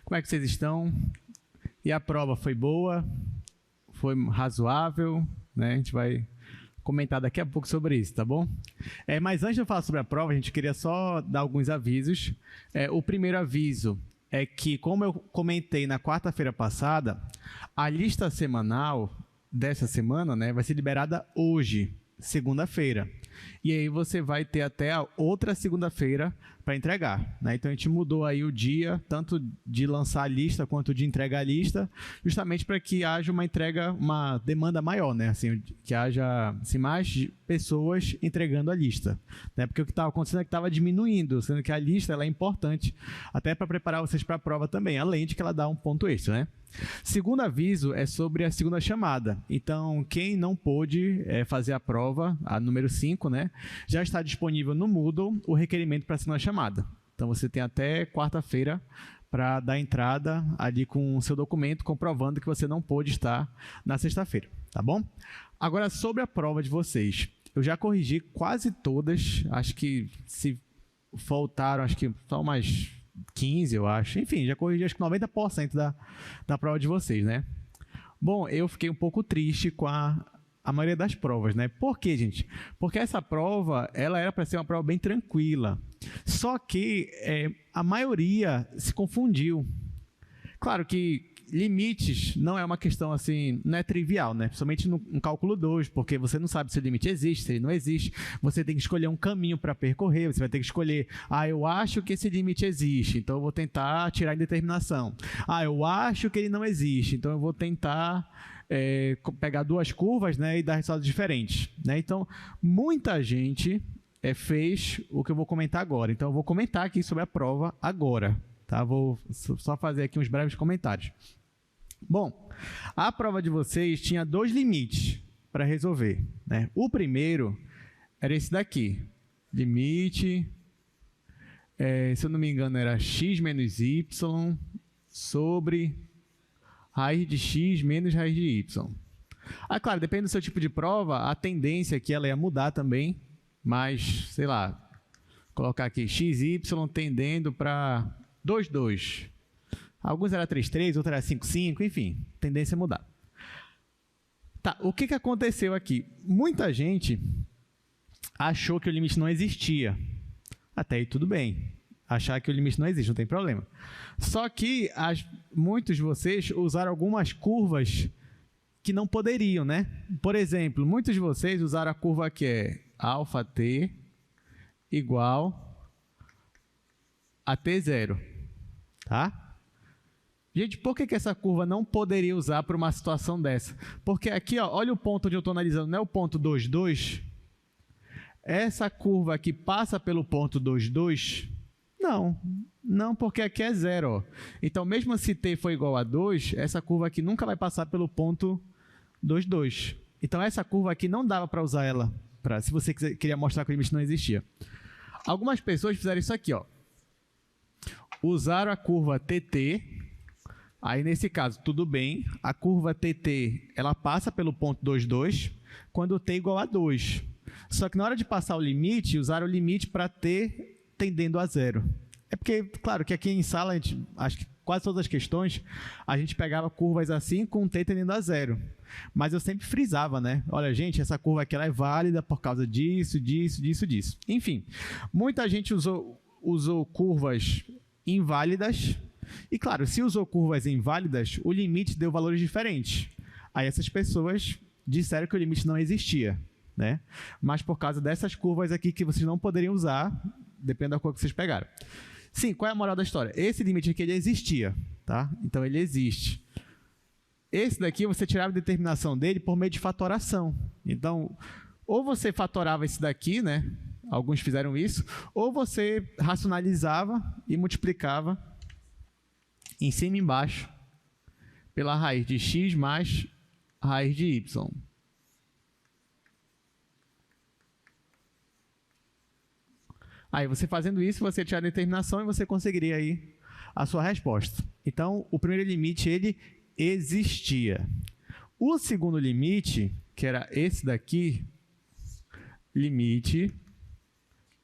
Como é que vocês estão? E a prova foi boa? Foi razoável? Né? A gente vai comentar daqui a pouco sobre isso, tá bom? Mas antes de eu falar sobre a prova, a gente queria só dar alguns avisos. O primeiro aviso é que, como eu comentei na quarta-feira passada, a lista semanal dessa semana, né, vai ser liberada hoje, segunda-feira. E aí você vai ter até a outra segunda-feira para entregar, né? Então a gente mudou aí o dia, tanto de lançar a lista quanto de entregar a lista, justamente para que haja uma entrega, uma demanda maior, né? Assim, que haja assim, mais pessoas entregando a lista, né? Porque o que estava acontecendo é que estava diminuindo, sendo que a lista ela é importante até para preparar vocês para a prova também, além de que ela dá um ponto extra, né? Segundo aviso é sobre a segunda chamada. Então, quem não pôde fazer a prova, a número 5, né, já está disponível no Moodle o requerimento para a segunda chamada. Então, você tem até quarta-feira para dar entrada ali com o seu documento comprovando que você não pôde estar na sexta-feira, tá bom? Agora, sobre a prova de vocês. Eu já corrigi quase todas, acho que se faltaram, acho que só umas 15, eu acho. Enfim, já corrigi acho que 90% da prova de vocês, né? Bom, eu fiquei um pouco triste com a maioria das provas, né? Por quê, gente? Porque essa prova, ela era para ser uma prova bem tranquila. Só que a maioria se confundiu. Claro que limites não é uma questão assim, não é trivial, né? Principalmente no cálculo 2, porque você não sabe se o limite existe, se ele não existe. Você tem que escolher um caminho para percorrer, você vai ter que escolher, eu acho que esse limite existe, então eu vou tentar tirar a indeterminação. Eu acho que ele não existe, então eu vou tentar pegar duas curvas, né, e dar resultados diferentes, né? Então, muita gente fez o que eu vou comentar agora. Então, eu vou comentar aqui sobre a prova agora. Tá? Vou só fazer aqui uns breves comentários. Bom, a prova de vocês tinha 2 limites para resolver, né? O primeiro era esse daqui. Limite, se eu não me engano, era x menos y sobre raiz de x menos raiz de y. Claro, depende do seu tipo de prova, a tendência é que ela ia mudar também, mas, sei lá, colocar aqui xy tendendo para 2, 2. Alguns era 3, 3, outros era 5, 5, enfim, tendência a mudar. Tá, o que aconteceu aqui? Muita gente achou que o limite não existia. Até aí tudo bem. Achar que o limite não existe, não tem problema. Só que muitos de vocês usaram algumas curvas que não poderiam, né? Por exemplo, muitos de vocês usaram a curva que é αt igual a t0. Tá? Gente, por que essa curva não poderia usar para uma situação dessa? Porque aqui, olha o ponto onde eu estou analisando, não é o ponto 2, 2? Essa curva aqui passa pelo ponto 2, 2? Não, porque aqui é 0. Ó. Então, mesmo se t for igual a 2, essa curva aqui nunca vai passar pelo ponto 2, 2. Então, essa curva aqui não dava para usar ela, se você queria mostrar que o limite não existia. Algumas pessoas fizeram isso aqui, ó. Usaram a curva TT, aí nesse caso tudo bem, a curva TT ela passa pelo ponto 2, 2, quando t é igual a 2. Só que na hora de passar o limite, usaram o limite para t tendendo a 0. É porque, claro, que aqui em sala, acho que quase todas as questões, a gente pegava curvas assim com t tendendo a 0. Mas eu sempre frisava, né? Olha, gente, essa curva aqui ela é válida por causa disso, disso, disso, disso. Enfim, muita gente usou curvas inválidas. E claro, se usou curvas inválidas, o limite deu valores diferentes. Aí essas pessoas disseram que o limite não existia, né? Mas por causa dessas curvas aqui que vocês não poderiam usar, depende da cor que vocês pegaram. Sim, qual é a moral da história? Esse limite aqui ele existia, tá? Então ele existe. Esse daqui você tirava a determinação dele por meio de fatoração. Então, ou você fatorava esse daqui, né? Alguns fizeram isso, ou você racionalizava e multiplicava em cima e embaixo pela raiz de x mais raiz de y. Aí você fazendo isso, você tira a determinação e você conseguiria aí a sua resposta. Então, o primeiro limite ele existia. O segundo limite, que era esse daqui, limite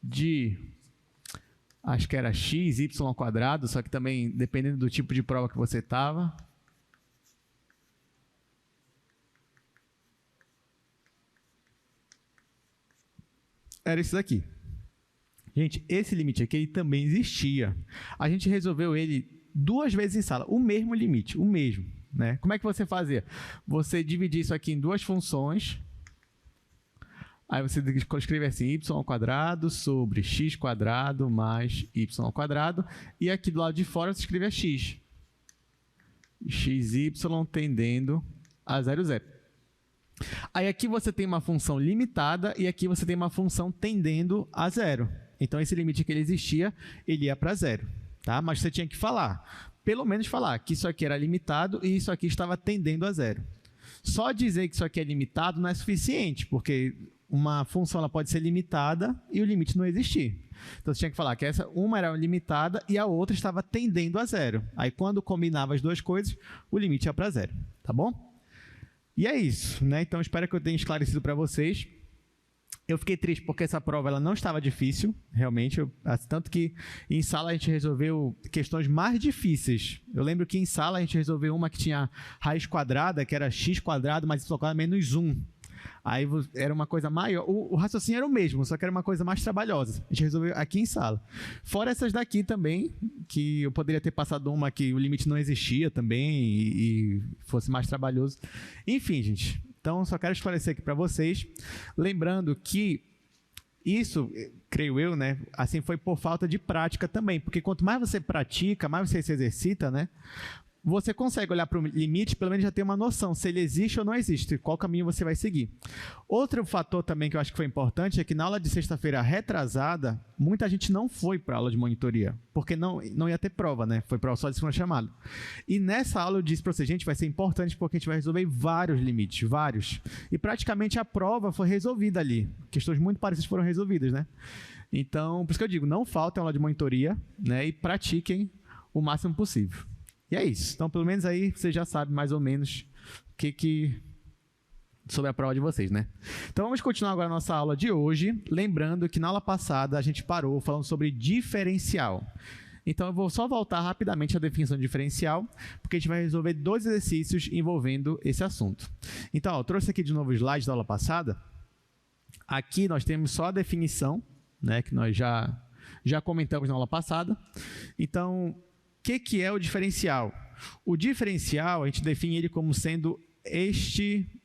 de Acho que era x, y ao quadrado, só que também dependendo do tipo de prova que você estava. Era isso daqui. Gente, esse limite aqui ele também existia. A gente resolveu ele 2 vezes em sala, o mesmo limite, o mesmo. Né? Como é que você fazia? Você dividia isso aqui em 2 funções. Aí você escreve assim, y ao quadrado sobre x quadrado mais y ao quadrado. E aqui do lado de fora você escreve a x. xy tendendo a 0, 0. Aí aqui você tem uma função limitada e aqui você tem uma função tendendo a 0. Então esse limite que ele existia, ele ia para 0. Tá? Mas você tinha que falar, pelo menos falar que isso aqui era limitado e isso aqui estava tendendo a 0. Só dizer que isso aqui é limitado não é suficiente, porque uma função ela pode ser limitada e o limite não existir. Então você tinha que falar que uma era limitada e a outra estava tendendo a 0. Aí quando combinava as duas coisas, o limite ia para 0. Tá bom? E é isso, né? Então espero que eu tenha esclarecido para vocês. Eu fiquei triste porque essa prova ela não estava difícil, realmente. Tanto que em sala a gente resolveu questões mais difíceis. Eu lembro que em sala a gente resolveu uma que tinha raiz quadrada, que era x quadrado mais y quadrado menos 1. Aí era uma coisa maior. O raciocínio era o mesmo, só que era uma coisa mais trabalhosa. A gente resolveu aqui em sala. Fora essas daqui também, que eu poderia ter passado uma que o limite não existia também e fosse mais trabalhoso. Enfim, gente. Então, só quero esclarecer aqui para vocês. Lembrando que isso, creio eu, né, assim foi por falta de prática também. Porque quanto mais você pratica, mais você se exercita, né? Você consegue olhar para o limite, pelo menos já ter uma noção se ele existe ou não existe, qual caminho você vai seguir. Outro fator também que eu acho que foi importante é que na aula de sexta-feira retrasada, muita gente não foi para a aula de monitoria, porque não ia ter prova, né? Foi prova só de segunda chamada. E nessa aula eu disse para vocês, gente, vai ser importante porque a gente vai resolver vários limites, vários. E praticamente a prova foi resolvida ali. Questões muito parecidas foram resolvidas, né? Então, por isso que eu digo, não faltem aula de monitoria, né? E pratiquem o máximo possível. E é isso. Então, pelo menos aí você já sabe mais ou menos sobre a prova de vocês, né? Então, vamos continuar agora a nossa aula de hoje. Lembrando que na aula passada a gente parou falando sobre diferencial. Então, eu vou só voltar rapidamente à definição de diferencial, porque a gente vai resolver 2 exercícios envolvendo esse assunto. Então, eu trouxe aqui de novo o slide da aula passada. Aqui nós temos só a definição, né, que nós já comentamos na aula passada. Então, o que é o diferencial? O diferencial, a gente define ele como sendo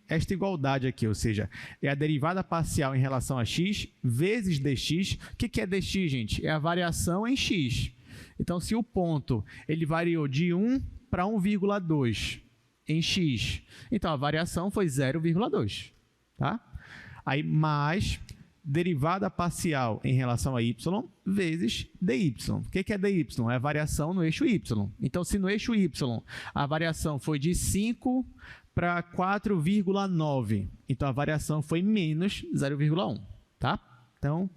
esta igualdade aqui, ou seja, é a derivada parcial em relação a x vezes dx. O que é dx, gente? É a variação em x. Então, se o ponto ele variou de 1 para 1,2 em x, então a variação foi 0,2. Tá? Aí, mais derivada parcial em relação a y vezes dy. O que é dy? É a variação no eixo y. Então, se no eixo y a variação foi de 5 para 4,9, então a variação foi menos 0,1. Tá? Então,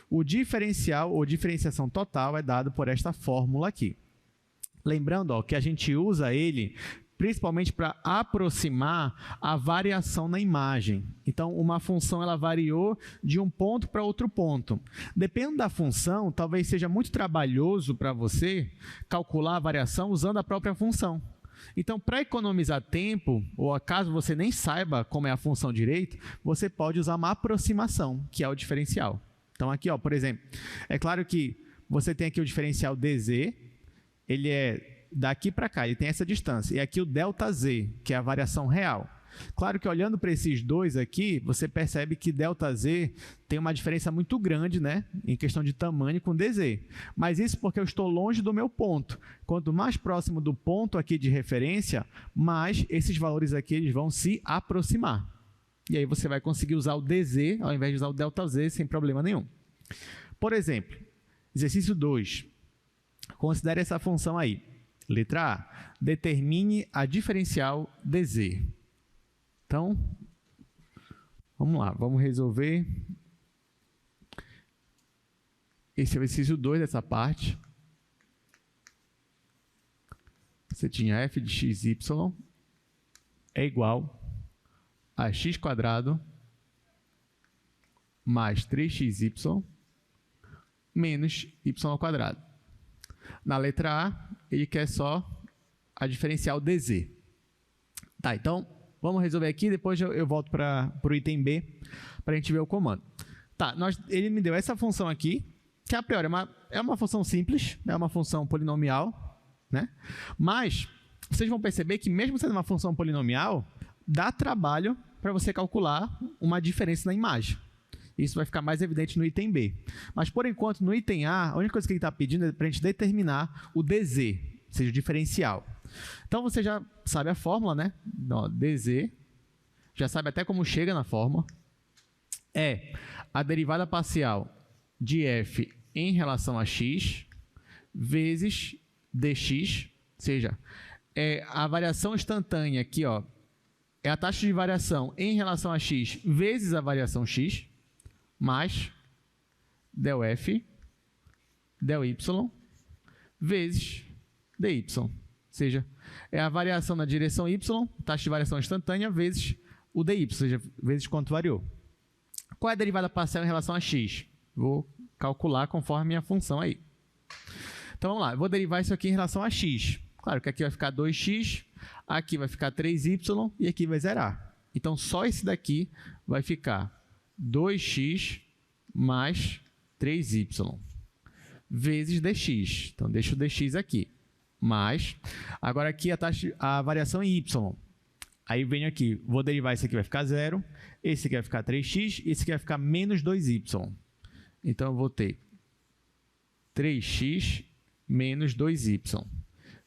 o diferencial ou diferenciação total é dado por esta fórmula aqui. Lembrando que a gente usa ele principalmente para aproximar a variação na imagem. Então, uma função ela variou de um ponto para outro ponto. Dependendo da função, talvez seja muito trabalhoso para você calcular a variação usando a própria função. Então, para economizar tempo, ou caso você nem saiba como é a função direito, você pode usar uma aproximação, que é o diferencial. Então, aqui, por exemplo, é claro que você tem aqui o diferencial dz, ele é daqui para cá, ele tem essa distância. E aqui o ΔZ, que é a variação real. Claro que olhando para esses dois aqui, você percebe que ΔZ tem uma diferença muito grande, né, em questão de tamanho com dz. Mas isso porque eu estou longe do meu ponto. Quanto mais próximo do ponto aqui de referência, mais esses valores aqui eles vão se aproximar. E aí você vai conseguir usar o dz ao invés de usar o ΔZ sem problema nenhum. Por exemplo, exercício 2. Considere essa função aí. Letra A, determine a diferencial dz. Então, vamos lá, vamos resolver esse exercício 2 dessa parte. Você tinha f de xy é igual a x² mais 3xy menos y ao quadrado. Na letra A, ele quer só a diferencial dz. Tá, então, vamos resolver aqui, depois eu volto para o item B, para a gente ver o comando. Tá, ele me deu essa função aqui, que a priori é uma função simples, é uma função polinomial, né? Mas vocês vão perceber que mesmo sendo uma função polinomial, dá trabalho para você calcular uma diferença na imagem. Isso vai ficar mais evidente no item B. Mas, por enquanto, no item A, a única coisa que ele está pedindo é para a gente determinar o dz, ou seja, o diferencial. Então, você já sabe a fórmula, né? Então, dz, já sabe até como chega na fórmula. É a derivada parcial de f em relação a x vezes dx, ou seja, é a variação instantânea aqui, ó, é a taxa de variação em relação a x vezes a variação x, mais del f, del y, vezes dy. Ou seja, é a variação na direção y, taxa de variação instantânea, vezes o dy, ou seja, vezes quanto variou. Qual é a derivada parcial em relação a x? Vou calcular conforme a minha função aí. Então, vamos lá. Eu vou derivar isso aqui em relação a x. Claro que aqui vai ficar 2x, aqui vai ficar 3y e aqui vai zerar. Então, só esse daqui vai ficar 2x mais 3y vezes dx. Então, deixa o dx aqui. Mais, agora aqui a variação em y. Aí venho aqui, vou derivar isso aqui, vai ficar 0. Esse aqui vai ficar 3x e esse aqui vai ficar menos 2y. Então, eu vou ter 3x menos 2y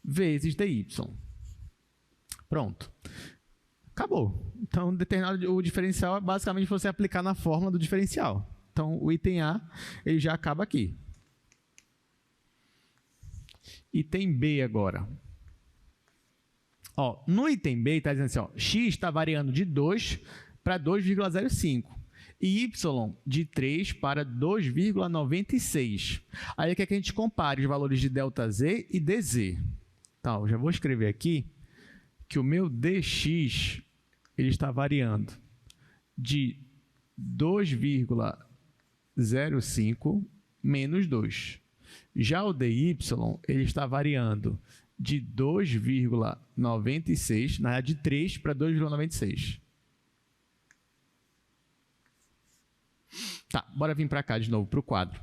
vezes dy. Pronto. Acabou. Então, determinado o diferencial é basicamente você aplicar na fórmula do diferencial. Então, o item A ele já acaba aqui. Item B agora. Ó, no item B está dizendo assim, ó, x está variando de 2 para 2,05 e y de 3 para 2,96. Aí quer que a gente compare os valores de ΔZ e dz. Então, já vou escrever aqui que o meu dx ele está variando de 2,05 menos 2. Já o dy ele está variando de 2,96, na verdade de 3 para 2,96. Tá, bora vir para cá de novo, para o quadro.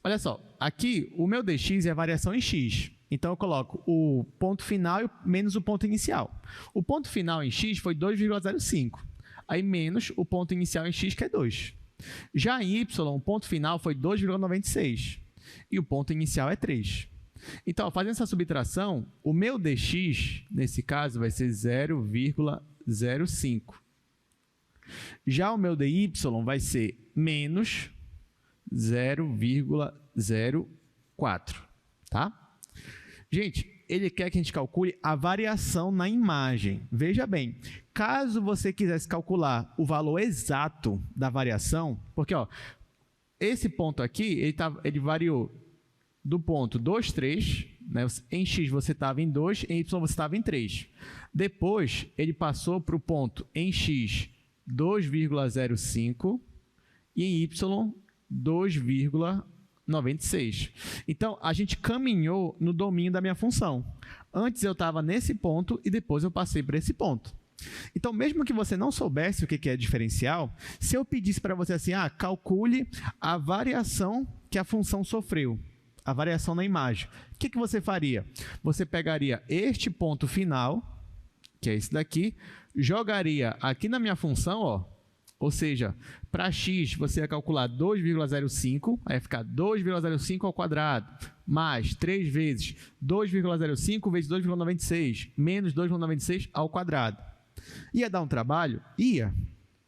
Olha só, aqui o meu dx é a variação em x. Então, eu coloco o ponto final menos o ponto inicial. O ponto final em x foi 2,05. Aí, menos o ponto inicial em x, que é 2. Já em y, o ponto final foi 2,96. E o ponto inicial é 3. Então, fazendo essa subtração, o meu dx, nesse caso, vai ser 0,05. Já o meu dy vai ser menos 0,04. Tá? Gente, ele quer que a gente calcule a variação na imagem. Veja bem, caso você quisesse calcular o valor exato da variação, porque ó, esse ponto aqui, ele variou do ponto 2, 3, né? Em x você estava em 2, em y você estava em 3. Depois, ele passou para o ponto em x 2,05 e em y 2,96. Então, a gente caminhou no domínio da minha função. Antes eu estava nesse ponto e depois eu passei para esse ponto. Então, mesmo que você não soubesse o que é diferencial, se eu pedisse para você assim, calcule a variação que a função sofreu, a variação na imagem, o que você faria? Você pegaria este ponto final, que é esse daqui, jogaria aqui na minha função, ó, ou seja, para x você ia calcular 2,05, aí ia ficar 2,05 ao quadrado, mais 3 vezes 2,05 vezes 2,96, menos 2,96 ao quadrado. Ia dar um trabalho? Ia.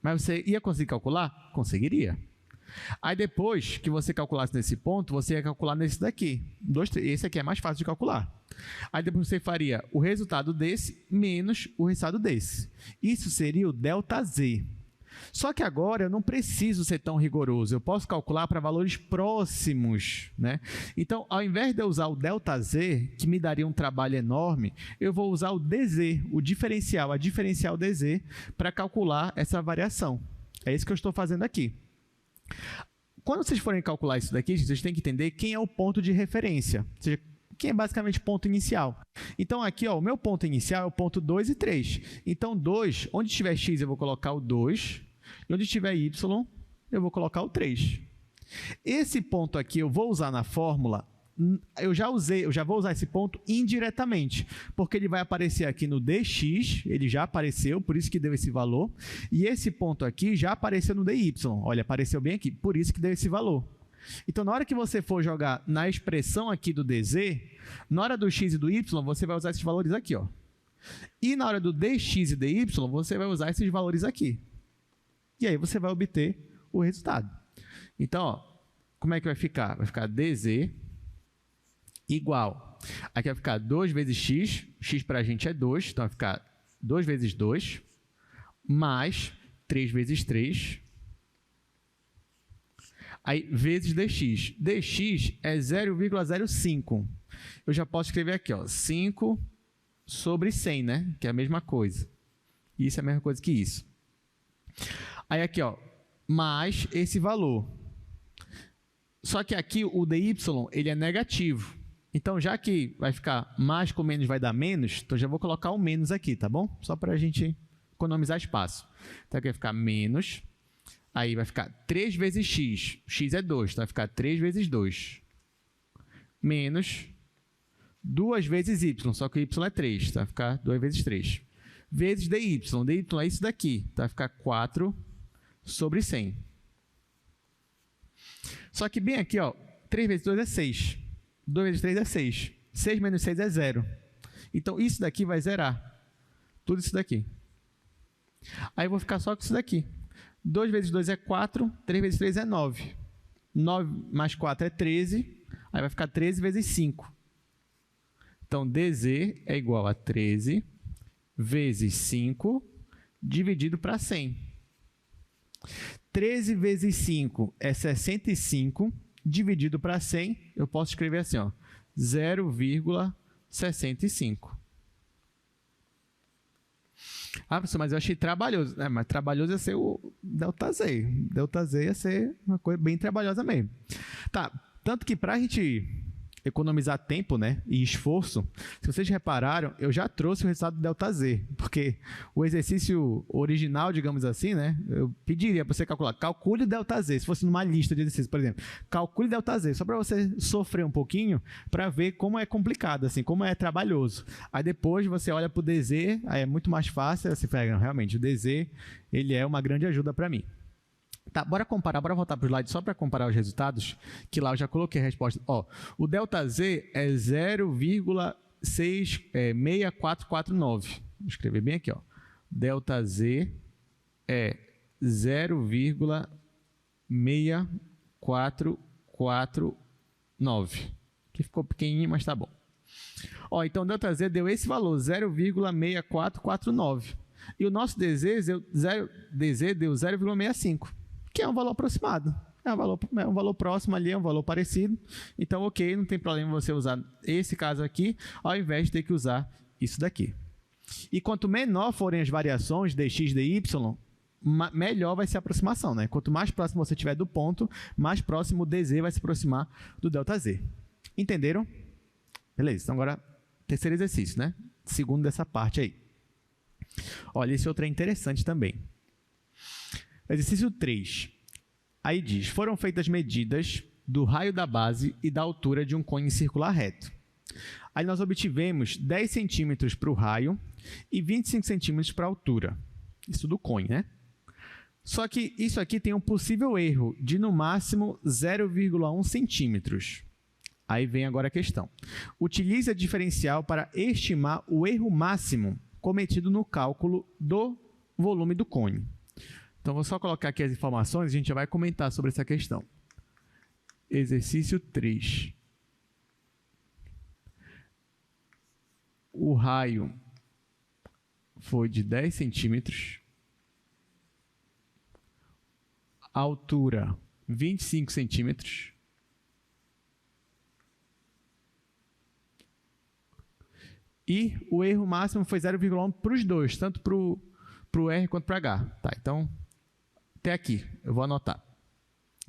Mas você ia conseguir calcular? Conseguiria. Aí depois que você calculasse nesse ponto, você ia calcular nesse daqui. Esse aqui é mais fácil de calcular. Aí depois você faria o resultado desse menos o resultado desse. Isso seria o ΔZ. Só que agora eu não preciso ser tão rigoroso, eu posso calcular para valores próximos, né? Então, ao invés de eu usar o ΔZ, que me daria um trabalho enorme, eu vou usar o dz, o diferencial, a diferencial dz, para calcular essa variação. É isso que eu estou fazendo aqui. quando vocês forem calcular isso daqui, vocês têm que entender quem é o ponto de referência, ou seja, quem é basicamente ponto inicial. Então, aqui, ó, o meu ponto inicial é o ponto 2 e 3. Então, 2, onde tiver x, eu vou colocar o 2, e onde tiver y, eu vou colocar o 3. Esse ponto aqui eu vou usar na fórmula, eu já vou usar esse ponto indiretamente, porque ele vai aparecer aqui no dx, ele já apareceu, por isso que deu esse valor, e esse ponto aqui já apareceu no dy, olha, apareceu bem aqui, por isso que deu esse valor. Então, na hora que você for jogar na expressão aqui do dz, na hora do x e do y, você vai usar esses valores aqui, ó. E na hora do dx e dy, você vai usar esses valores aqui. E aí você vai obter o resultado. Então, ó, como é que vai ficar? Vai ficar dz igual. Aqui vai ficar 2 vezes x para a gente é 2, então vai ficar 2 vezes 2, mais 3 vezes 3, aí vezes dx. dx é 0,05. Eu já posso escrever aqui, ó, 5 sobre 100, né? Que é a mesma coisa. Isso é a mesma coisa que isso. Aí aqui, ó, mais esse valor. Só que aqui o dy, ele é negativo. Então, já que vai ficar mais com menos vai dar menos, então já vou colocar o menos aqui, tá bom? Só para a gente economizar espaço. Então, aqui vai ficar menos, aí vai ficar 3 vezes x, x é 2, então vai ficar 3 vezes 2, menos 2 vezes y, só que o y é 3, então vai ficar 2 vezes 3, vezes dy é isso daqui, então vai ficar 4 sobre 100. Só que bem aqui, ó, 3 vezes 2 é 6. 2 vezes 3 é 6. 6 menos 6 é 0. Então, isso daqui vai zerar. Tudo isso daqui. Aí, eu vou ficar só com isso daqui. 2 vezes 2 é 4. 3 vezes 3 é 9. 9 mais 4 é 13. Aí, vai ficar 13 vezes 5. Então, dz é igual a 13 vezes 5 dividido para 100. 13 vezes 5 é 65. Dividido para 100, eu posso escrever assim, ó, 0,65. Ah, professor, mas eu achei trabalhoso. Mas trabalhoso ia ser o ΔZ. ΔZ ia ser uma coisa bem trabalhosa mesmo. Tá, tanto que para a gente economizar tempo, né, e esforço, se vocês repararam, eu já trouxe o resultado do ΔZ, porque o exercício original, digamos assim, né, eu pediria para você calcular, calcule ΔZ, se fosse numa lista de exercícios, por exemplo, calcule ΔZ, só para você sofrer um pouquinho, para ver como é complicado, assim, como é trabalhoso. Aí depois você olha para o DZ, aí é muito mais fácil, você fala, realmente, o DZ, ele é uma grande ajuda para mim. Tá, bora comparar, bora voltar para o slide só para comparar os resultados, que lá eu já coloquei a resposta. Ó, o ΔZ é 0,6449. Vou escrever bem aqui, ó. ΔZ é 0,6449. Que ficou pequenininho, mas tá bom. Ó, então o ΔZ deu esse valor, 0,6449. E o nosso DZ deu 0,65. Que é um valor aproximado. É um valor próximo ali, é um valor parecido. Então, ok, não tem problema você usar esse caso aqui, ao invés de ter que usar isso daqui. E quanto menor forem as variações dx, dy, melhor vai ser a aproximação, né? Quanto mais próximo você estiver do ponto, mais próximo o dz vai se aproximar do ΔZ. Entenderam? Beleza, então agora, terceiro exercício, né? Segundo dessa parte aí. Olha, esse outro é interessante também. Exercício 3. Aí diz, foram feitas medidas do raio da base e da altura de um cone circular reto. Aí nós obtivemos 10 centímetros para o raio e 25 centímetros para a altura. Isso do cone, né? Só que isso aqui tem um possível erro de, no máximo, 0,1 centímetros. Aí vem agora a questão. Utilize a diferencial para estimar o erro máximo cometido no cálculo do volume do cone. Então, vou só colocar aqui as informações e a gente já vai comentar sobre essa questão. Exercício 3. O raio foi de 10 centímetros. A altura, 25 centímetros. E o erro máximo foi 0,1 para os dois, tanto para o R quanto para H. Tá, então, até aqui, eu vou anotar.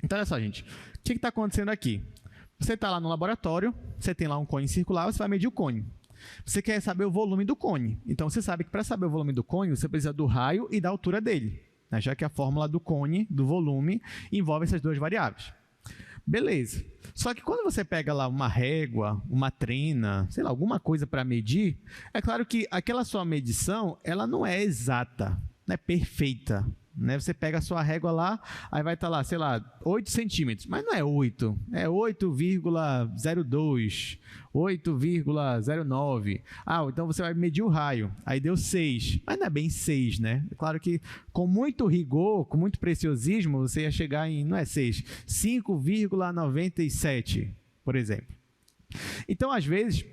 Então, olha só, gente. O que está acontecendo aqui? Você está lá no laboratório, você tem lá um cone circular, você vai medir o cone. Você quer saber o volume do cone. Então, você sabe que para saber o volume do cone, você precisa do raio e da altura dele, né? Já que a fórmula do cone, do volume, envolve essas duas variáveis. Beleza. Só que quando você pega lá uma régua, uma trena, sei lá, alguma coisa para medir, é claro que aquela sua medição, ela não é exata, não é perfeita. Né? Você pega a sua régua lá, aí vai estar lá, sei lá, 8 centímetros, mas não é 8, é 8,02, 8,09. Ah, então você vai medir o raio, aí deu 6, mas não é bem 6, né? É claro que com muito rigor, com muito preciosismo, você ia chegar em, não é 6, 5,97, por exemplo. Então, às vezes,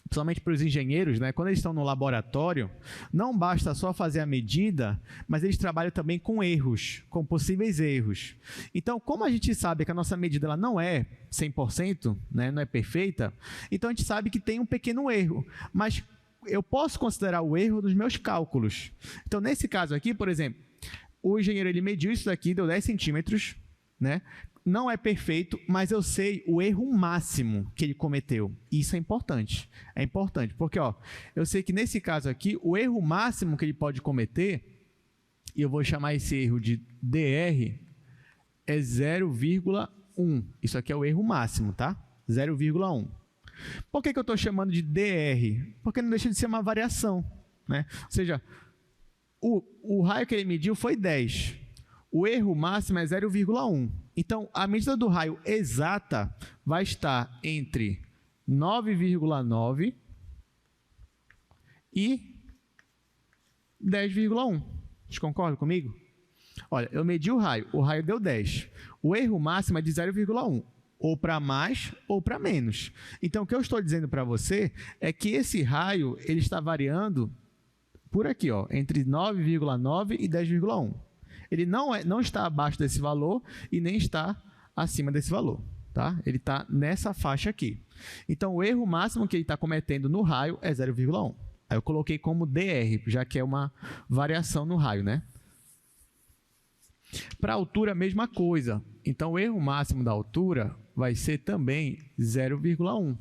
principalmente para os engenheiros, né, quando eles estão no laboratório, não basta só fazer a medida, mas eles trabalham também com erros, com possíveis erros. Então, como a gente sabe que a nossa medida ela não é 100%, né, não é perfeita, então a gente sabe que tem um pequeno erro, mas eu posso considerar o erro dos meus cálculos. Então, nesse caso aqui, por exemplo, o engenheiro ele mediu isso daqui, deu 10 centímetros, né? Não é perfeito, mas eu sei o erro máximo que ele cometeu. Isso é importante. É importante, porque ó, eu sei que nesse caso aqui, o erro máximo que ele pode cometer, e eu vou chamar esse erro de DR, é 0,1. Isso aqui é o erro máximo, tá? 0,1. Por que eu estou chamando de DR? Porque não deixa de ser uma variação, né? Ou seja, o raio que ele mediu foi 10. O erro máximo é 0,1. Então, a medida do raio exata vai estar entre 9,9 e 10,1. Vocês concordam comigo? Olha, eu medi o raio deu 10. O erro máximo é de 0,1, ou para mais ou para menos. Então, o que eu estou dizendo para você é que esse raio ele está variando por aqui, ó, entre 9,9 e 10,1. Ele não está abaixo desse valor e nem está acima desse valor, tá? Ele está nessa faixa aqui. Então, o erro máximo que ele está cometendo no raio é 0,1. Aí eu coloquei como DR, já que é uma variação no raio, né? Para a altura, a mesma coisa. Então, o erro máximo da altura vai ser também 0,1.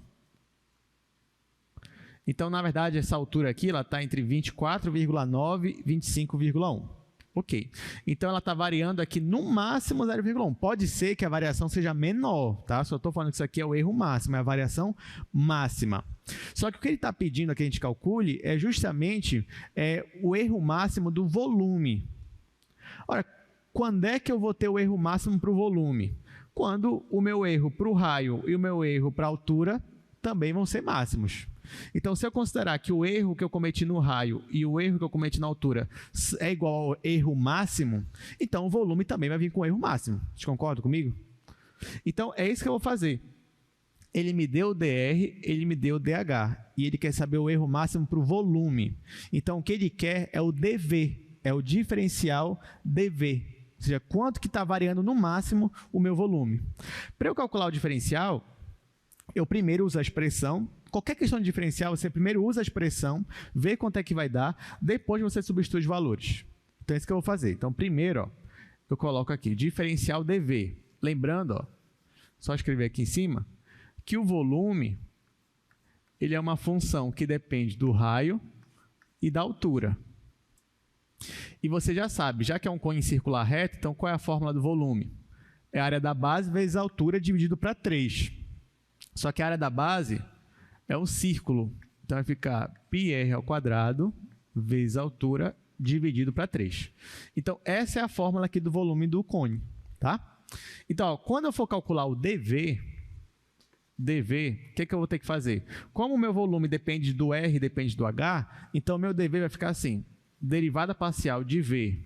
Então, na verdade, essa altura aqui está entre 24,9 e 25,1. Ok, então ela está variando aqui no máximo 0,1. Pode ser que a variação seja menor, tá? Só estou falando que isso aqui é o erro máximo, é a variação máxima. Só que o que ele está pedindo que a gente calcule é justamente o erro máximo do volume. Ora, quando é que eu vou ter o erro máximo para o volume? Quando o meu erro para o raio e o meu erro para a altura também vão ser máximos. Então, se eu considerar que o erro que eu cometi no raio e o erro que eu cometi na altura é igual ao erro máximo, então o volume também vai vir com o erro máximo. Vocês concordam comigo? Então, é isso que eu vou fazer. Ele me deu o DR, ele me deu o DH, e ele quer saber o erro máximo para o volume. Então, o que ele quer é o DV, é o diferencial DV. Ou seja, quanto que está variando no máximo o meu volume. Para eu calcular o diferencial, eu primeiro uso a expressão. Qualquer questão de diferencial, você primeiro usa a expressão, vê quanto é que vai dar, depois você substitui os valores. Então, é isso que eu vou fazer. Então, primeiro, ó, eu coloco aqui, diferencial dV. Lembrando, ó, só escrever aqui em cima, que o volume ele é uma função que depende do raio e da altura. E você já sabe, já que é um cone circular reto, então qual é a fórmula do volume? É a área da base vezes a altura dividido para 3. Só que a área da base é um círculo, então vai ficar πr² vezes a altura dividido para 3. Então, essa é a fórmula aqui do volume do cone, tá? Então, ó, quando eu for calcular o dV, o que eu vou ter que fazer? Como o meu volume depende do R e depende do H, então o meu dV vai ficar assim, derivada parcial de V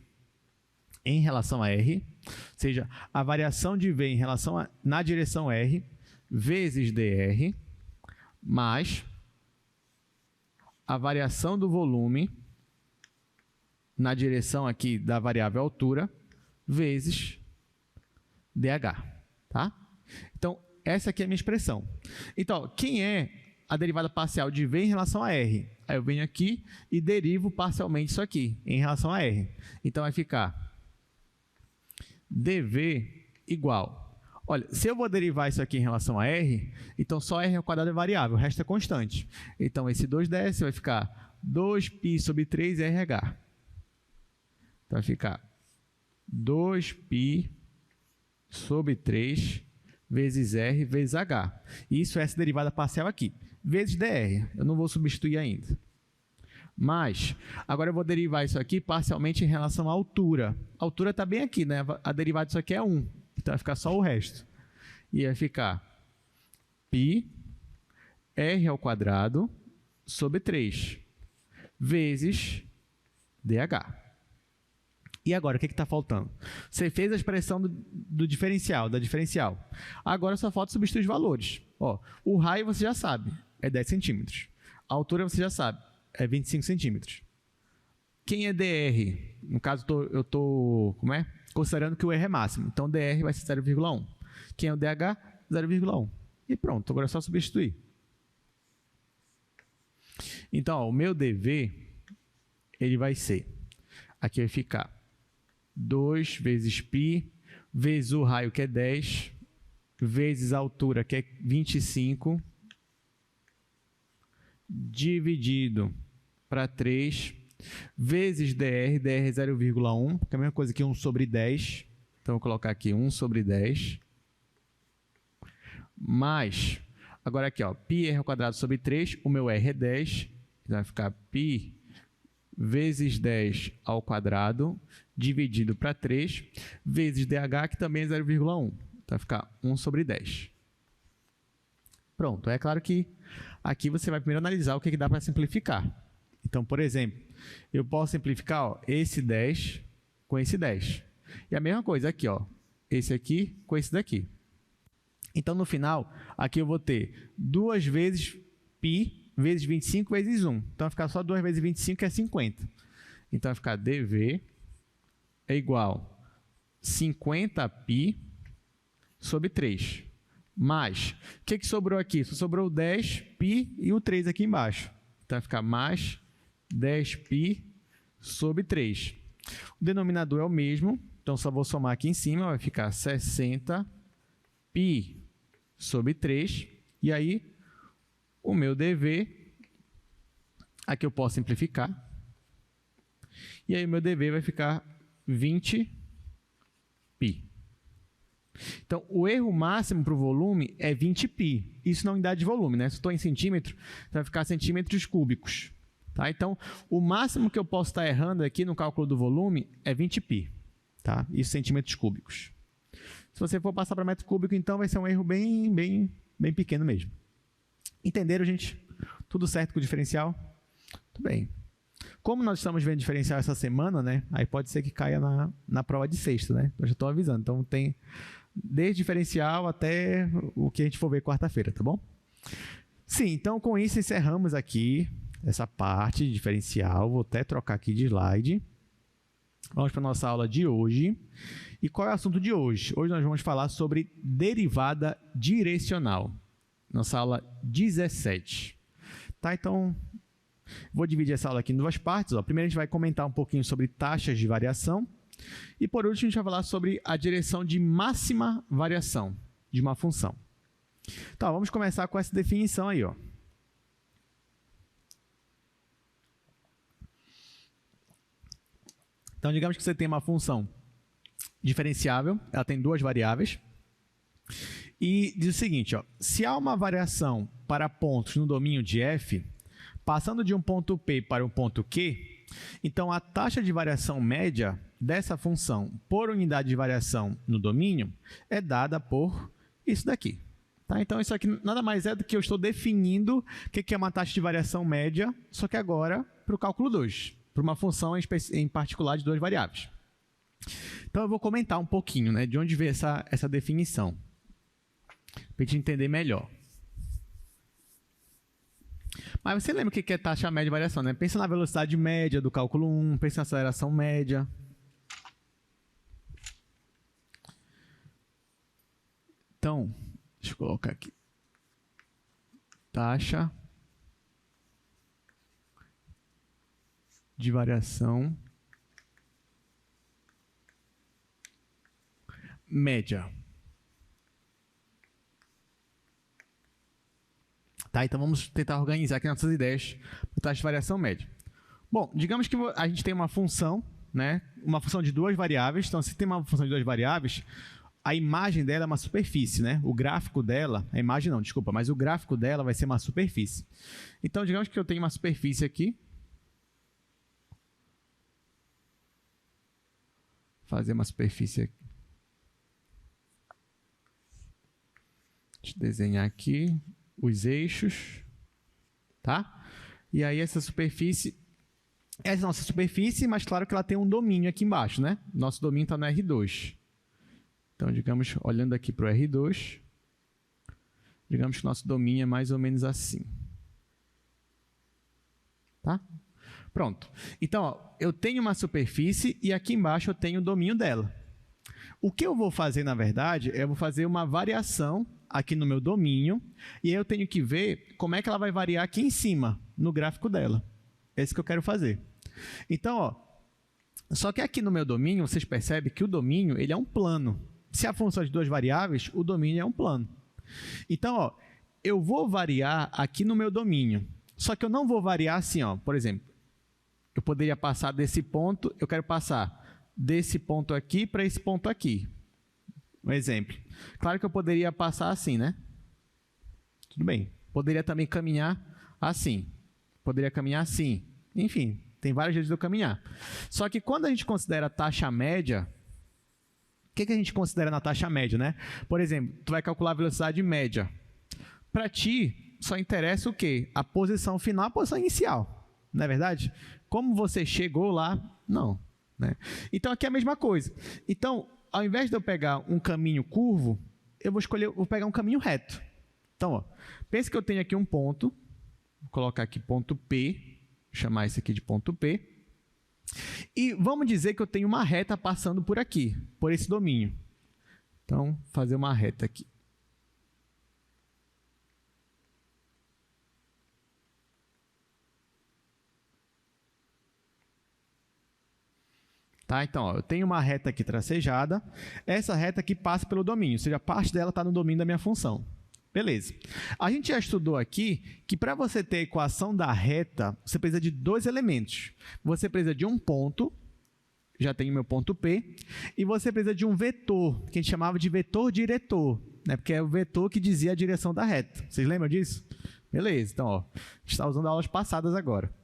em relação a R, ou seja, a variação de V em relação na direção R, vezes dr, mais a variação do volume na direção aqui da variável altura, vezes dh, tá? Então, essa aqui é a minha expressão. Então, quem é a derivada parcial de V em relação a R? Aí eu venho aqui e derivo parcialmente isso aqui, em relação a R. Então, vai ficar dV igual. Olha, se eu vou derivar isso aqui em relação a r, então só r ao quadrado é variável, o resto é constante. Então, esse 2ds vai ficar 2π sobre 3rh. Então, vai ficar 2π sobre 3 vezes r vezes h. Isso é essa derivada parcial aqui, vezes dr. Eu não vou substituir ainda. Mas, agora eu vou derivar isso aqui parcialmente em relação à altura. A altura está bem aqui, né? A derivada disso aqui é 1. Então, vai ficar só o resto. E vai ficar π r ao quadrado sobre 3 vezes dh. E agora, o que está faltando? Você fez a expressão do diferencial, da diferencial. Agora só falta substituir os valores. Ó, o raio você já sabe, é 10 centímetros. A altura você já sabe, é 25 centímetros. Quem é dr? No caso, eu estou considerando que o r é máximo. Então, dr vai ser 0,1. Quem é o dh? 0,1. E pronto, agora é só substituir. Então, ó, o meu dv, ele vai ser, aqui vai ficar 2 vezes π, vezes o raio, que é 10, vezes a altura, que é 25, dividido para 3, vezes dr, dr é 0,1, que é a mesma coisa que 1 sobre 10. Então, vou colocar aqui 1 sobre 10. Mais, agora aqui, ó, πr ao quadrado sobre 3, o meu r é 10, então vai ficar π vezes 10 ao quadrado, dividido para 3, vezes dh, que também é 0,1. Então, vai ficar 1 sobre 10. Pronto, é claro que aqui você vai primeiro analisar o que dá para simplificar. Então, por exemplo, eu posso simplificar, ó, esse 10 com esse 10. E a mesma coisa aqui, ó, esse aqui com esse daqui. Então, no final, aqui eu vou ter 2 vezes π vezes 25 vezes 1. Então, vai ficar só 2 vezes 25, que é 50. Então, vai ficar dv é igual a 50π sobre 3. Mais, o que sobrou aqui? Só sobrou o 10π e o 3 aqui embaixo. Então, vai ficar mais 10π sobre 3. O denominador é o mesmo, então só vou somar aqui em cima, vai ficar 60π sobre 3. E aí, o meu dv, aqui eu posso simplificar. E aí, o meu dv vai ficar 20π. Então, o erro máximo para o volume é 20π. Isso na unidade de volume, né? Se eu estou em centímetro, vai ficar centímetros cúbicos. Tá? Então, o máximo que eu posso estar errando aqui no cálculo do volume é 20π. Tá? Isso centímetros cúbicos. Se você for passar para metro cúbico, então vai ser um erro bem pequeno mesmo. Entenderam, gente? Tudo certo com o diferencial? Tudo bem. Como nós estamos vendo diferencial essa semana, né? Aí pode ser que caia na prova de sexta, né? Eu já estou avisando. Então, tem desde diferencial até o que a gente for ver quarta-feira, tá bom? Sim, então com isso encerramos aqui essa parte de diferencial. Vou até trocar aqui de slide. Vamos para a nossa aula de hoje. E qual é o assunto de hoje? Hoje nós vamos falar sobre derivada direcional. Nossa aula 17. Tá, então, vou dividir essa aula aqui em duas partes. Ó. Primeiro a gente vai comentar um pouquinho sobre taxas de variação. E por último a gente vai falar sobre a direção de máxima variação de uma função. Então, vamos começar com essa definição aí, ó. Então, digamos que você tem uma função diferenciável, ela tem duas variáveis, e diz o seguinte, ó, se há uma variação para pontos no domínio de f, passando de um ponto P para um ponto Q, então a taxa de variação média dessa função por unidade de variação no domínio é dada por isso daqui. Tá? Então, isso aqui nada mais é do que eu estou definindo o que é uma taxa de variação média, só que agora para o cálculo 2, para uma função em particular de duas variáveis. Então, eu vou comentar um pouquinho, né, de onde veio essa definição, para a gente entender melhor. Mas você lembra o que é taxa média de variação, né? Pensa na velocidade média do cálculo 1, pensa na aceleração média. Então, deixa eu colocar aqui. Taxa de variação média. Tá, então vamos tentar organizar aqui nossas ideias para taxa de variação média. Bom, digamos que a gente tem uma função, né? Uma função de duas variáveis. Então, se tem uma função de duas variáveis, a imagem dela é uma superfície, né? O gráfico dela, a imagem não, desculpa, mas o gráfico dela vai ser uma superfície. Então, digamos que eu tenho uma superfície aqui. Fazer uma superfície aqui. Deixa eu desenhar aqui os eixos, tá? E aí essa superfície, essa é a nossa superfície, mas claro que ela tem um domínio aqui embaixo, né? Nosso domínio está no R2. Então, digamos, olhando aqui para o R2, digamos que o nosso domínio é mais ou menos assim. Tá? Pronto. Então, ó, eu tenho uma superfície e aqui embaixo eu tenho o domínio dela. O que eu vou fazer, na verdade, eu vou fazer uma variação aqui no meu domínio, e aí eu tenho que ver como é que ela vai variar aqui em cima, no gráfico dela. É isso que eu quero fazer. Então, ó, só que aqui no meu domínio, vocês percebem que o domínio ele é um plano. Se a função é de duas variáveis, o domínio é um plano. Então, ó, eu vou variar aqui no meu domínio, só que eu não vou variar assim, ó, por exemplo, eu poderia passar desse ponto, eu quero passar desse ponto aqui para esse ponto aqui. Um exemplo. Claro que eu poderia passar assim, né? Tudo bem. Poderia também caminhar assim. Poderia caminhar assim. Enfim, tem vários jeitos de eu caminhar. Só que quando a gente considera a taxa média, o que a gente considera na taxa média, né? Por exemplo, tu vai calcular a velocidade média. Para ti, só interessa o quê? A posição final, a posição inicial. Não é verdade? Como você chegou lá, não. Né? Então, aqui é a mesma coisa. Então, ao invés de eu pegar um caminho curvo, eu vou pegar um caminho reto. Então, ó, pense que eu tenho aqui um ponto, vou colocar aqui ponto P, vou chamar esse aqui de ponto P, e vamos dizer que eu tenho uma reta passando por aqui, por esse domínio. Então, fazer uma reta aqui. Tá? Então, ó, eu tenho uma reta aqui tracejada, essa reta aqui passa pelo domínio, ou seja, parte dela está no domínio da minha função. Beleza. A gente já estudou aqui que para você ter a equação da reta, você precisa de dois elementos. Você precisa de um ponto, já tenho meu ponto P, e você precisa de um vetor, que a gente chamava de vetor diretor, né? Porque é o vetor que dizia a direção da reta. Vocês lembram disso? Beleza. Então, ó, a gente está usando aulas passadas agora.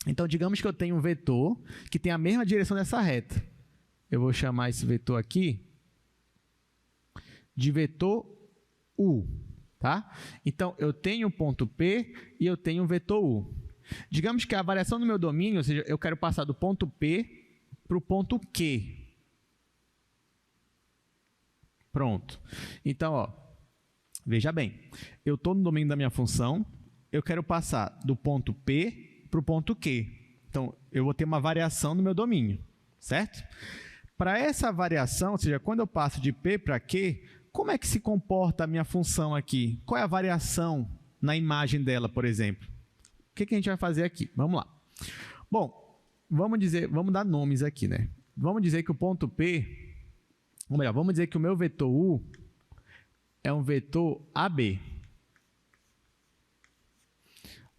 Então, digamos que eu tenho um vetor que tem a mesma direção dessa reta. Eu vou chamar esse vetor aqui de vetor U. Tá? Então, eu tenho um ponto P e eu tenho um vetor U. Digamos que a variação do meu domínio, ou seja, eu quero passar do ponto P para o ponto Q. Pronto. Então, ó, veja bem, eu estou no domínio da minha função, eu quero passar do ponto P para o ponto Q. Então, eu vou ter uma variação no meu domínio, certo? Para essa variação, ou seja, quando eu passo de P para Q, como é que se comporta a minha função aqui? Qual é a variação na imagem dela, por exemplo? O que a gente vai fazer aqui? Vamos lá. Bom, vamos dar nomes aqui, né? Vamos dizer que o ponto P, ou melhor, vamos dizer que o meu vetor U é um vetor AB.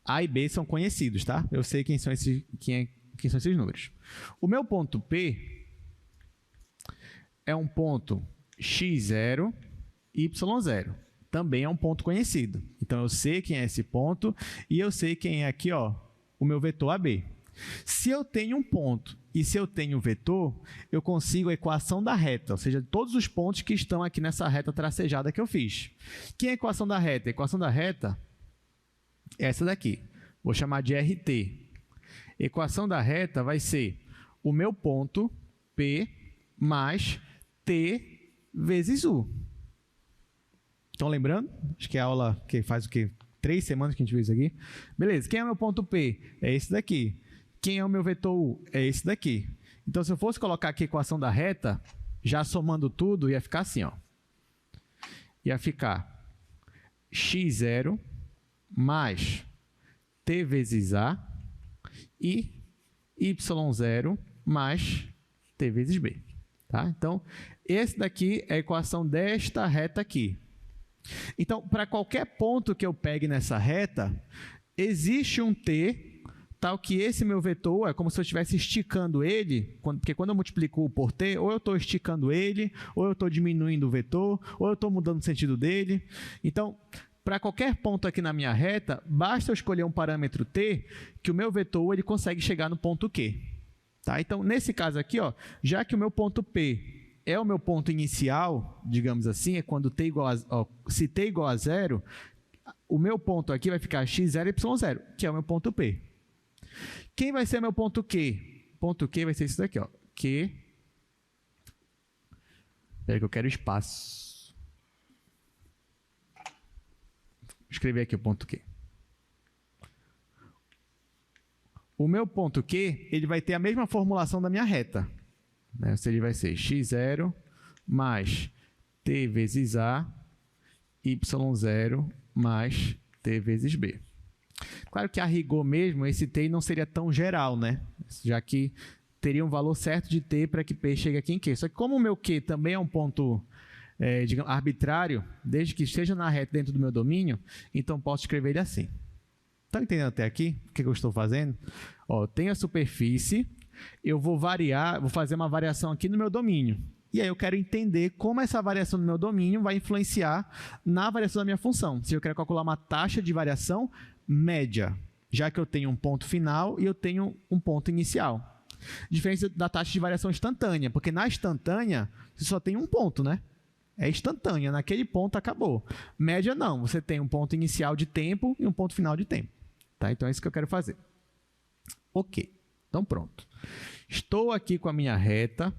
A e B são conhecidos, tá? Eu sei quem são esses números. O meu ponto P é um ponto x0, y0. Também é um ponto conhecido. Então, eu sei quem é esse ponto e eu sei quem é aqui, ó, o meu vetor AB. Se eu tenho um ponto e se eu tenho um vetor, eu consigo a equação da reta, ou seja, todos os pontos que estão aqui nessa reta tracejada que eu fiz. Quem é a equação da reta? A equação da reta essa daqui, vou chamar de RT. Equação da reta vai ser o meu ponto P mais T vezes U. Estão lembrando? Acho que é a aula que faz o quê? 3 semanas que a gente viu isso aqui. Beleza, quem é o meu ponto P? É esse daqui. Quem é o meu vetor U? É esse daqui. Então, se eu fosse colocar aqui a equação da reta, já somando tudo, ia ficar assim, ó. Ia ficar x0 mais t vezes a e y0 mais t vezes b. Tá? Então, esse daqui é a equação desta reta aqui. Então, para qualquer ponto que eu pegue nessa reta, existe um t, tal que esse meu vetor é como se eu estivesse esticando ele, porque quando eu multiplico por t, ou eu estou esticando ele, ou eu estou diminuindo o vetor, ou eu estou mudando o sentido dele. Então, para qualquer ponto aqui na minha reta, basta eu escolher um parâmetro t, que o meu vetor ele consegue chegar no ponto q. Tá? Então, nesse caso aqui, ó, já que o meu ponto P é o meu ponto inicial, digamos assim, é quando t igual se t igual a 0, o meu ponto aqui vai ficar x0, y0, que é o meu ponto P. Quem vai ser meu ponto Q? Ponto Q vai ser isso daqui, ó, Q. Espera que eu quero espaço. Vou escrever aqui o ponto Q. O meu ponto Q, ele vai ter a mesma formulação da minha reta. Né? Ou seja, ele vai ser x0 mais t vezes a, y0 mais t vezes b. Claro que a rigor mesmo, esse t não seria tão geral, né? Já que teria um valor certo de t para que p chegue aqui em q. Só que como o meu q também é um ponto digamos, arbitrário, desde que esteja na reta dentro do meu domínio, então posso escrever ele assim. Estão entendendo até aqui o que eu estou fazendo? Ó, tem a superfície, eu vou variar, vou fazer uma variação aqui no meu domínio. E aí eu quero entender como essa variação no meu domínio vai influenciar na variação da minha função. Se eu quero calcular uma taxa de variação média, já que eu tenho um ponto final e eu tenho um ponto inicial. Diferença da taxa de variação instantânea, porque na instantânea você só tem um ponto, né? É instantânea, naquele ponto acabou. Média não, você tem um ponto inicial de tempo e um ponto final de tempo. Tá? Então é isso que eu quero fazer. Ok, então pronto. Estou aqui com a minha reta,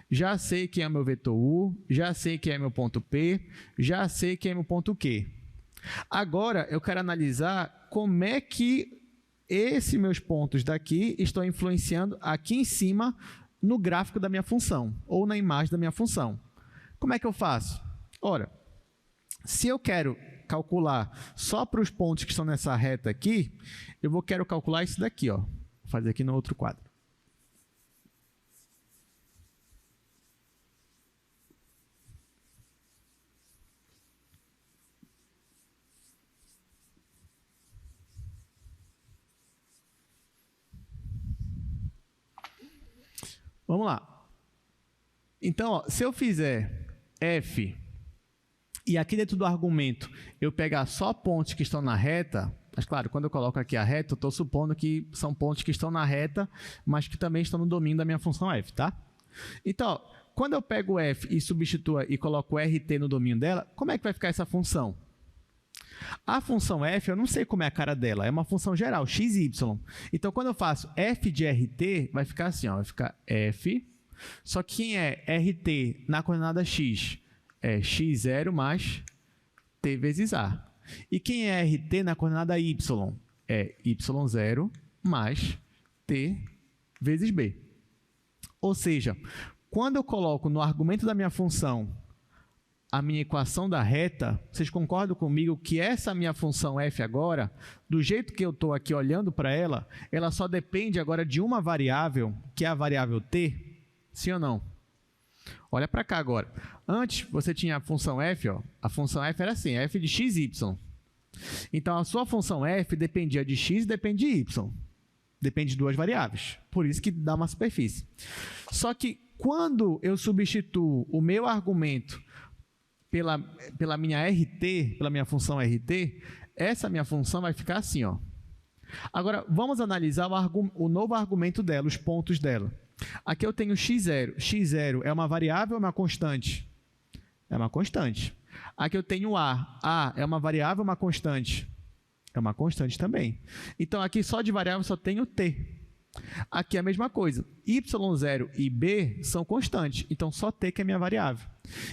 já sei quem é meu vetor U, já sei quem é meu ponto P, já sei quem é meu ponto Q. Agora eu quero analisar como é que esses meus pontos daqui estão influenciando aqui em cima no gráfico da minha função, ou na imagem da minha função. Como é que eu faço? Ora, se eu quero calcular só para os pontos que estão nessa reta aqui, eu quero calcular isso daqui, ó. Vou fazer aqui no outro quadro. Vamos lá. Então, ó, se eu fizer f e aqui dentro do argumento eu pegar só pontos que estão na reta, mas claro, quando eu coloco aqui a reta, eu estou supondo que são pontos que estão na reta, mas que também estão no domínio da minha função f, tá? Então, ó, quando eu pego f e substituo e coloco rt no domínio dela, como é que vai ficar essa função? A função f, eu não sei como é a cara dela, é uma função geral, x e y. Então, quando eu faço f de rt, vai ficar assim, ó, vai ficar f, só que quem é rt na coordenada x é x0 mais t vezes a. E quem é rt na coordenada y é y0 mais t vezes b. Ou seja, quando eu coloco no argumento da minha função a minha equação da reta, vocês concordam comigo que essa minha função f agora, do jeito que eu estou aqui olhando para ela, ela só depende agora de uma variável, que é a variável t? Sim ou não? Olha para cá agora. Antes, você tinha a função f, ó, a função f era assim, f de x e y. Então, a sua função f dependia de x e depende de y. Depende de duas variáveis. Por isso que dá uma superfície. Só que, quando eu substituo o meu argumento pela minha RT, pela minha função RT, essa minha função vai ficar assim, ó. Agora, vamos analisar o novo argumento dela, os pontos dela. Aqui eu tenho x0. x0 é uma variável ou uma constante? É uma constante. Aqui eu tenho a. a é uma variável ou uma constante? É uma constante também. Então, aqui só de variável só tenho t. Aqui é a mesma coisa. y0 e b são constantes, então só t que é minha variável.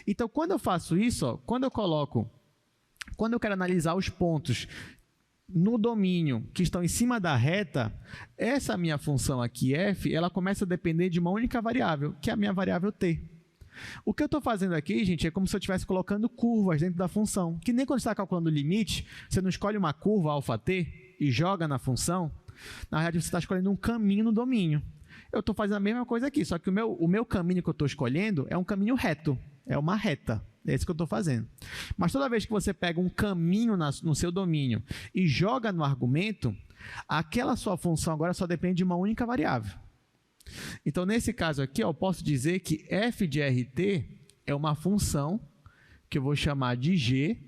Então, quando eu faço isso, ó, quando eu quero analisar os pontos no domínio que estão em cima da reta, essa minha função aqui, f, ela começa a depender de uma única variável, que é a minha variável t. O que eu estou fazendo aqui, gente, é como se eu estivesse colocando curvas dentro da função, que nem quando você está calculando o limite, você não escolhe uma curva alfa t e joga na função. Na verdade, você está escolhendo um caminho no domínio. eu estou fazendo a mesma coisa aqui, só que o meu caminho que eu estou escolhendo é um caminho reto, é uma reta. É isso que eu estou fazendo. Mas toda vez que você pega um caminho no seu domínio e joga no argumento, aquela sua função agora só depende de uma única variável. Então, nesse caso aqui, eu posso dizer que f de RT é uma função que eu vou chamar de G,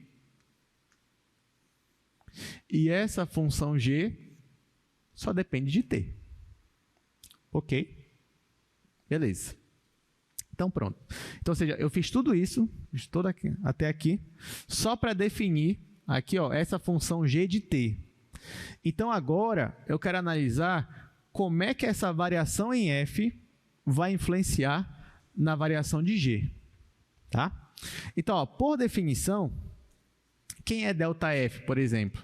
e essa função G só depende de T. Ok? Beleza. Então, pronto. Então, ou seja, eu fiz tudo isso, até aqui, só para definir aqui, ó, essa função G de T. Então, agora, eu quero analisar como é que essa variação em f vai influenciar na variação de G. Tá? Então, ó, por definição, quem é ΔF, por exemplo?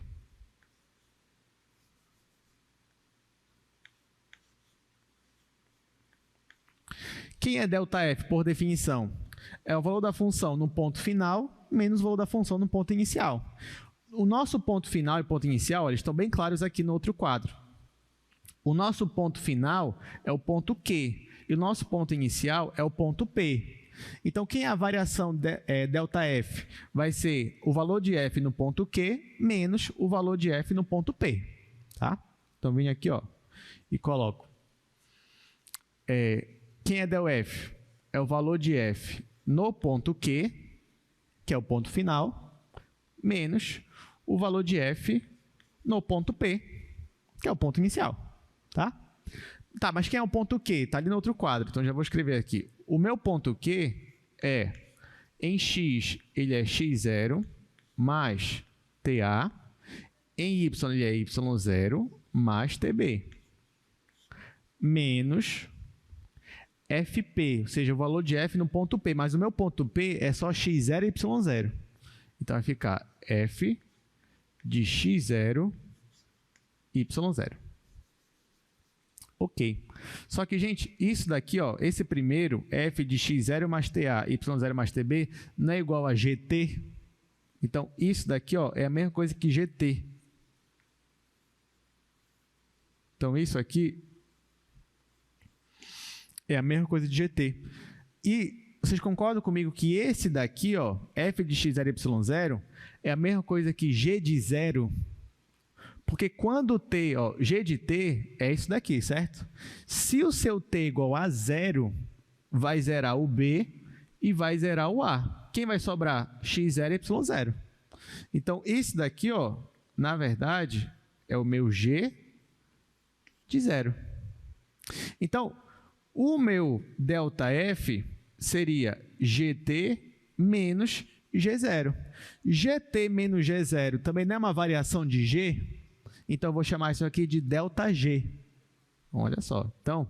Quem é ΔF, por definição? É o valor da função no ponto final menos o valor da função no ponto inicial. O nosso ponto final e ponto inicial, eles estão bem claros aqui no outro quadro. O nosso ponto final é o ponto Q e o nosso ponto inicial é o ponto P. Então, quem é a variação ΔF? Vai ser o valor de f no ponto Q menos o valor de f no ponto P. Tá? Então, venho aqui, ó, e coloco. Quem é ΔF? É o valor de f no ponto Q, que é o ponto final, menos o valor de f no ponto P, que é o ponto inicial. Tá? Tá, mas quem é o ponto Q? Está ali no outro quadro, então já vou escrever aqui. O meu ponto Q é, em x, ele é x0 mais TA, em y, ele é y0 mais TB, menos FP, ou seja, o valor de f no ponto P, mas o meu ponto P é só x0 e y0. Então, vai ficar f de x0, y0. Ok. Só que, gente, isso daqui, ó, esse primeiro, f de x0 mais TA, y0 mais tb, não é igual a gt. Então, isso daqui, ó, é a mesma coisa que gt. Então, isso aqui é a mesma coisa de gt. E vocês concordam comigo que esse daqui, ó, f de x0 e y0, é a mesma coisa que g de 0? Porque quando t, ó, g de t é isso daqui, certo? Se o seu t é igual a 0, vai zerar o b e vai zerar o a. Quem vai sobrar? x0 e y0. Então, esse daqui, ó, na verdade, é o meu g de 0. Então, o meu ΔF seria gt menos g0. gt menos g0 também não é uma variação de g? Então, eu vou chamar isso aqui de ΔG. Olha só. Então,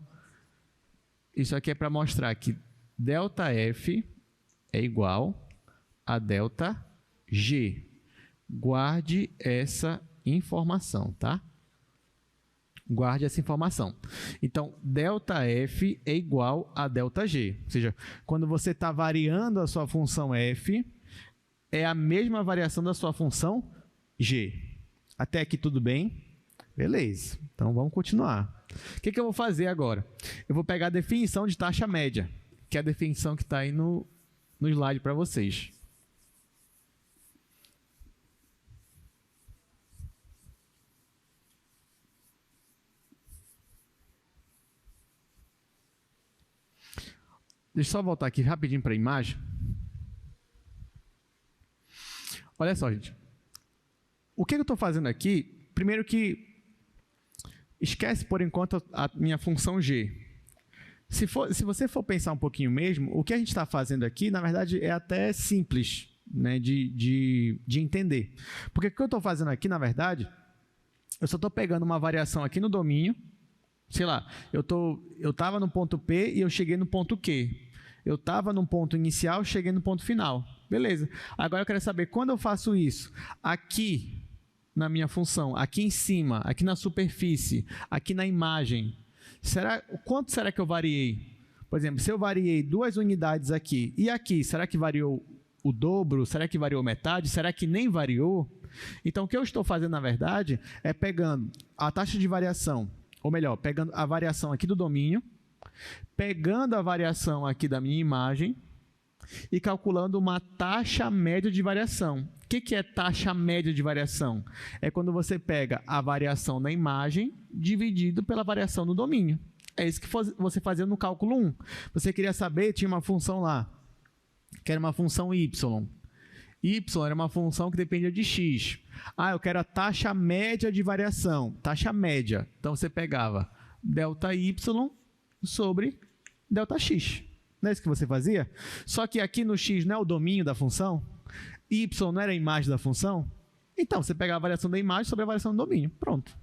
isso aqui é para mostrar que ΔF é igual a ΔG. Guarde essa informação, tá? Guarde essa informação. Então, ΔF é igual a ΔG. Ou seja, quando você está variando a sua função f, é a mesma variação da sua função g. Até aqui tudo bem? Beleza. Então, vamos continuar. O que eu vou fazer agora? Eu vou pegar a definição de taxa média, que é a definição que está aí no slide para vocês. Deixa eu só voltar aqui rapidinho para a imagem. Olha só, gente. O que eu estou fazendo aqui? Primeiro que esquece por enquanto a minha função g. Se você for pensar um pouquinho mesmo, o que a gente está fazendo aqui, na verdade, é até simples, né, de entender. Porque o que eu estou fazendo aqui, na verdade, eu só estou pegando uma variação aqui no domínio. Sei lá, eu estava no ponto P e eu cheguei no ponto Q. Eu estava no ponto inicial, cheguei no ponto final. Beleza. Agora eu quero saber, quando eu faço isso, aqui na minha função, aqui em cima, aqui na superfície, aqui na imagem, quanto será que eu variei? Por exemplo, se eu variei 2 unidades aqui, e aqui, será que variou o dobro? Será que variou metade? Será que nem variou? Então, o que eu estou fazendo, na verdade, é pegando a taxa de variação, ou melhor, pegando a variação aqui do domínio, pegando a variação aqui da minha imagem e calculando uma taxa média de variação. O que é taxa média de variação? É quando você pega a variação na imagem dividido pela variação no domínio. É isso que você fazia no cálculo 1. Você queria saber, tinha uma função lá, que era uma função y. Y era uma função que dependia de x. Eu quero a taxa média de variação. Taxa média. Então, você pegava ΔY sobre ΔX. Não é isso que você fazia? Só que aqui no x não é o domínio da função. Y não era a imagem da função. Então, você pega a variação da imagem sobre a variação do domínio. Pronto.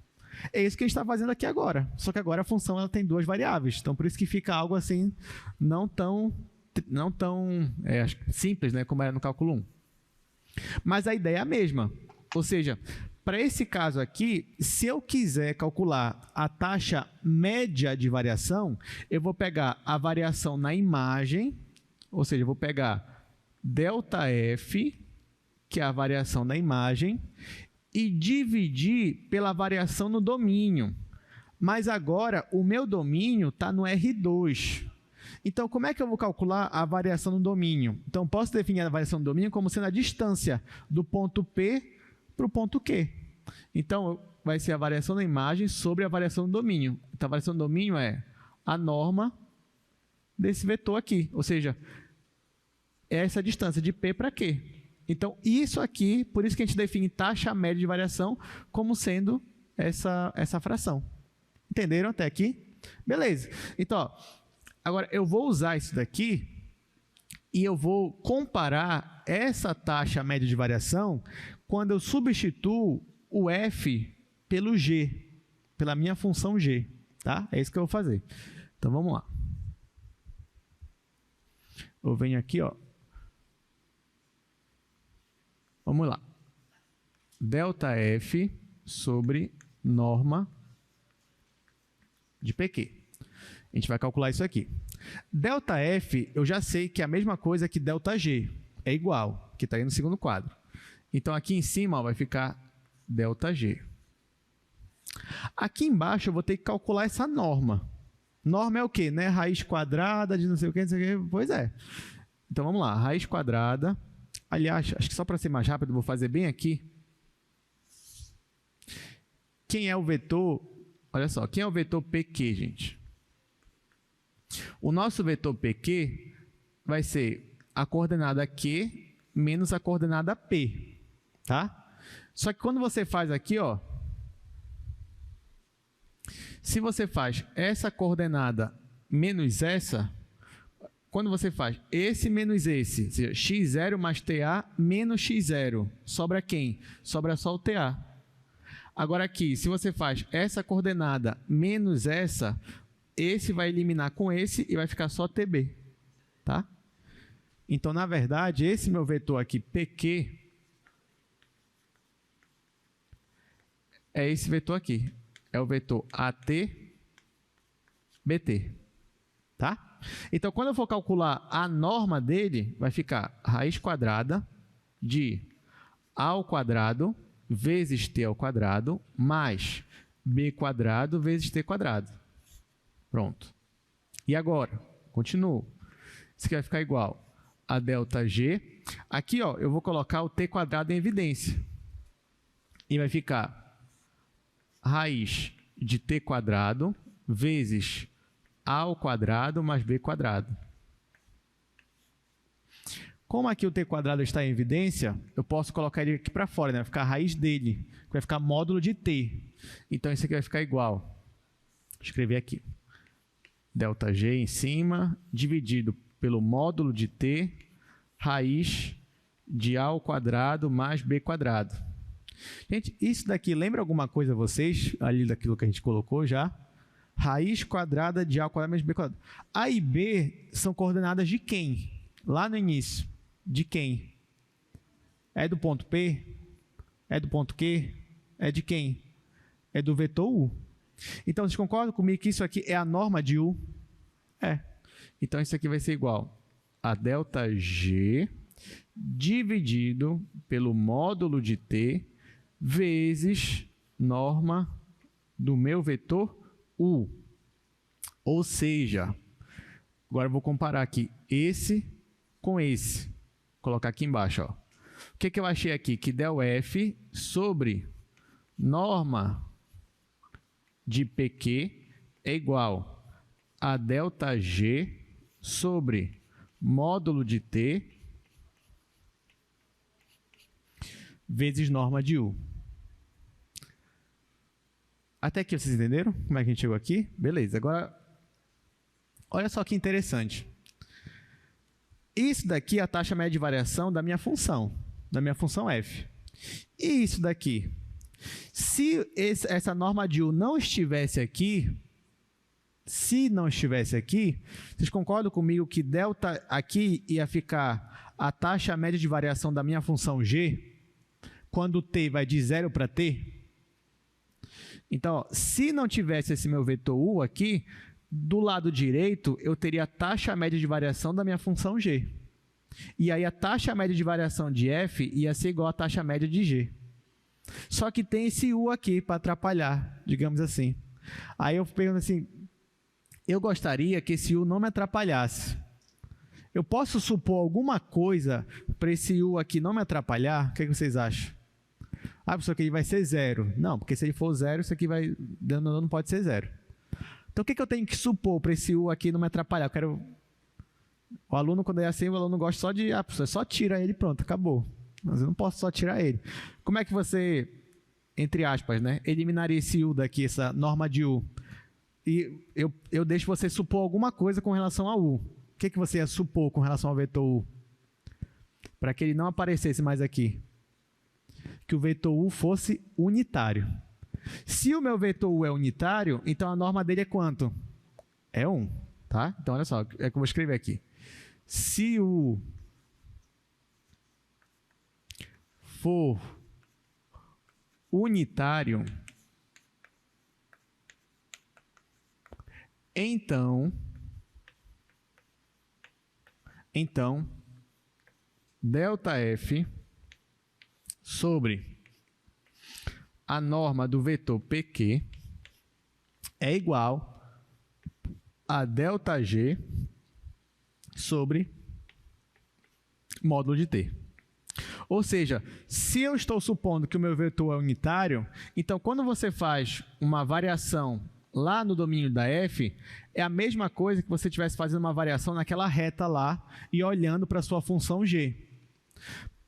É isso que a gente está fazendo aqui agora. Só que agora a função ela tem duas variáveis. Então, por isso que fica algo assim, não tão simples, né, como era no cálculo 1. Mas a ideia é a mesma. Ou seja, para esse caso aqui, se eu quiser calcular a taxa média de variação, eu vou pegar a variação na imagem, ou seja, eu vou pegar ΔF, que é a variação da imagem, e dividir pela variação no domínio. Mas agora, o meu domínio está no R2. Então, como é que eu vou calcular a variação no domínio? Então, posso definir a variação no domínio como sendo a distância do ponto P para o ponto Q. Então, vai ser a variação da imagem sobre a variação do domínio. Então, a variação do domínio é a norma desse vetor aqui. Ou seja, é essa distância de P para Q. Então, isso aqui, por isso que a gente define taxa média de variação como sendo essa fração. Entenderam até aqui? Beleza. Então, agora eu vou usar isso daqui e eu vou comparar essa taxa média de variação quando eu substituo o f pelo g, pela minha função g. Tá? É isso que eu vou fazer. Então, vamos lá. Eu venho aqui, ó. Vamos lá. ΔF sobre norma de PQ. A gente vai calcular isso aqui. ΔF, eu já sei que é a mesma coisa que ΔG. É igual, que está aí no segundo quadro. Então, aqui em cima, ó, vai ficar ΔG. Aqui embaixo, eu vou ter que calcular essa norma. Norma é o quê? Né? Raiz quadrada de não sei o que, não sei o que. Pois é. Então, vamos lá. Raiz quadrada. Aliás, acho que só para ser mais rápido, vou fazer bem aqui. Quem é o vetor? Olha só, quem é o vetor PQ, gente? O nosso vetor PQ vai ser a coordenada Q menos a coordenada P, tá? Só que quando você faz aqui, ó, se você faz essa coordenada menos essa, quando você faz esse menos esse, ou seja, x0 mais TA menos x0, sobra quem? Sobra só o TA. Agora aqui, se você faz essa coordenada menos essa, esse vai eliminar com esse e vai ficar só TB. Tá? Então, na verdade, esse meu vetor aqui, PQ, é esse vetor aqui. É o vetor AT, BT. Tá? Então, quando eu for calcular a norma dele, vai ficar raiz quadrada de A ao quadrado vezes T ao quadrado mais B quadrado vezes T quadrado. Pronto. E agora? Continuo. Isso aqui vai ficar igual a ΔG. Aqui, ó, eu vou colocar o T quadrado em evidência. E vai ficar raiz de T quadrado vezes A ao quadrado mais B quadrado. Como aqui o T quadrado está em evidência, eu posso colocar ele aqui para fora, né? Vai ficar a raiz dele, que vai ficar módulo de T. Então, isso aqui vai ficar igual. Vou escrever aqui. ΔG em cima, dividido pelo módulo de T, raiz de A ao quadrado mais B quadrado. Gente, isso daqui lembra alguma coisa a vocês, ali daquilo que a gente colocou já? Raiz quadrada de A ao quadrado mais B quadrado. A e B são coordenadas de quem? Lá no início. De quem? É do ponto P? É do ponto Q? É de quem? É do vetor U. Então, vocês concordam comigo que isso aqui é a norma de U? É. Então, isso aqui vai ser igual a ΔG dividido pelo módulo de T vezes norma do meu vetor U. Ou seja, agora eu vou comparar aqui esse com esse. Vou colocar aqui embaixo. Ó. O que eu achei aqui? Que del F sobre norma de PQ é igual a delta G sobre módulo de T vezes norma de U. Até aqui vocês entenderam como é que a gente chegou aqui? Beleza, agora olha só que interessante. Isso daqui é a taxa média de variação da minha função f. E isso daqui? Se essa norma de U não estivesse aqui, vocês concordam comigo que delta aqui ia ficar a taxa média de variação da minha função g, quando t vai de 0 para t? Então, ó, se não tivesse esse meu vetor u aqui, do lado direito eu teria a taxa média de variação da minha função g. E aí a taxa média de variação de f ia ser igual à taxa média de g. Só que tem esse u aqui para atrapalhar, digamos assim. Aí eu pergunto assim, eu gostaria que esse u não me atrapalhasse. Eu posso supor alguma coisa para esse u aqui não me atrapalhar? O que vocês acham? Ah, professor, que ele vai ser 0. Não, porque se ele for 0, isso aqui não pode ser 0. Então, o que eu tenho que supor para esse u aqui não me atrapalhar? O aluno, quando é assim, o aluno gosta só de... Ah, professor, só tira ele e pronto, acabou. Mas eu não posso só tirar ele. Como é que você, entre aspas, né, eliminaria esse u daqui, essa norma de u? E eu deixo você supor alguma coisa com relação a u. O que você ia supor com relação ao vetor u? Para que ele não aparecesse mais aqui. Que o vetor u fosse unitário. Se o meu vetor u é unitário, então a norma dele é quanto? É 1, tá? Então, olha só, é que eu vou escrever aqui. Se u for unitário, então delta F sobre a norma do vetor PQ é igual a delta G sobre módulo de T. Ou seja, se eu estou supondo que o meu vetor é unitário, então quando você faz uma variação lá no domínio da f, é a mesma coisa que você estivesse fazendo uma variação naquela reta lá e olhando para a sua função g.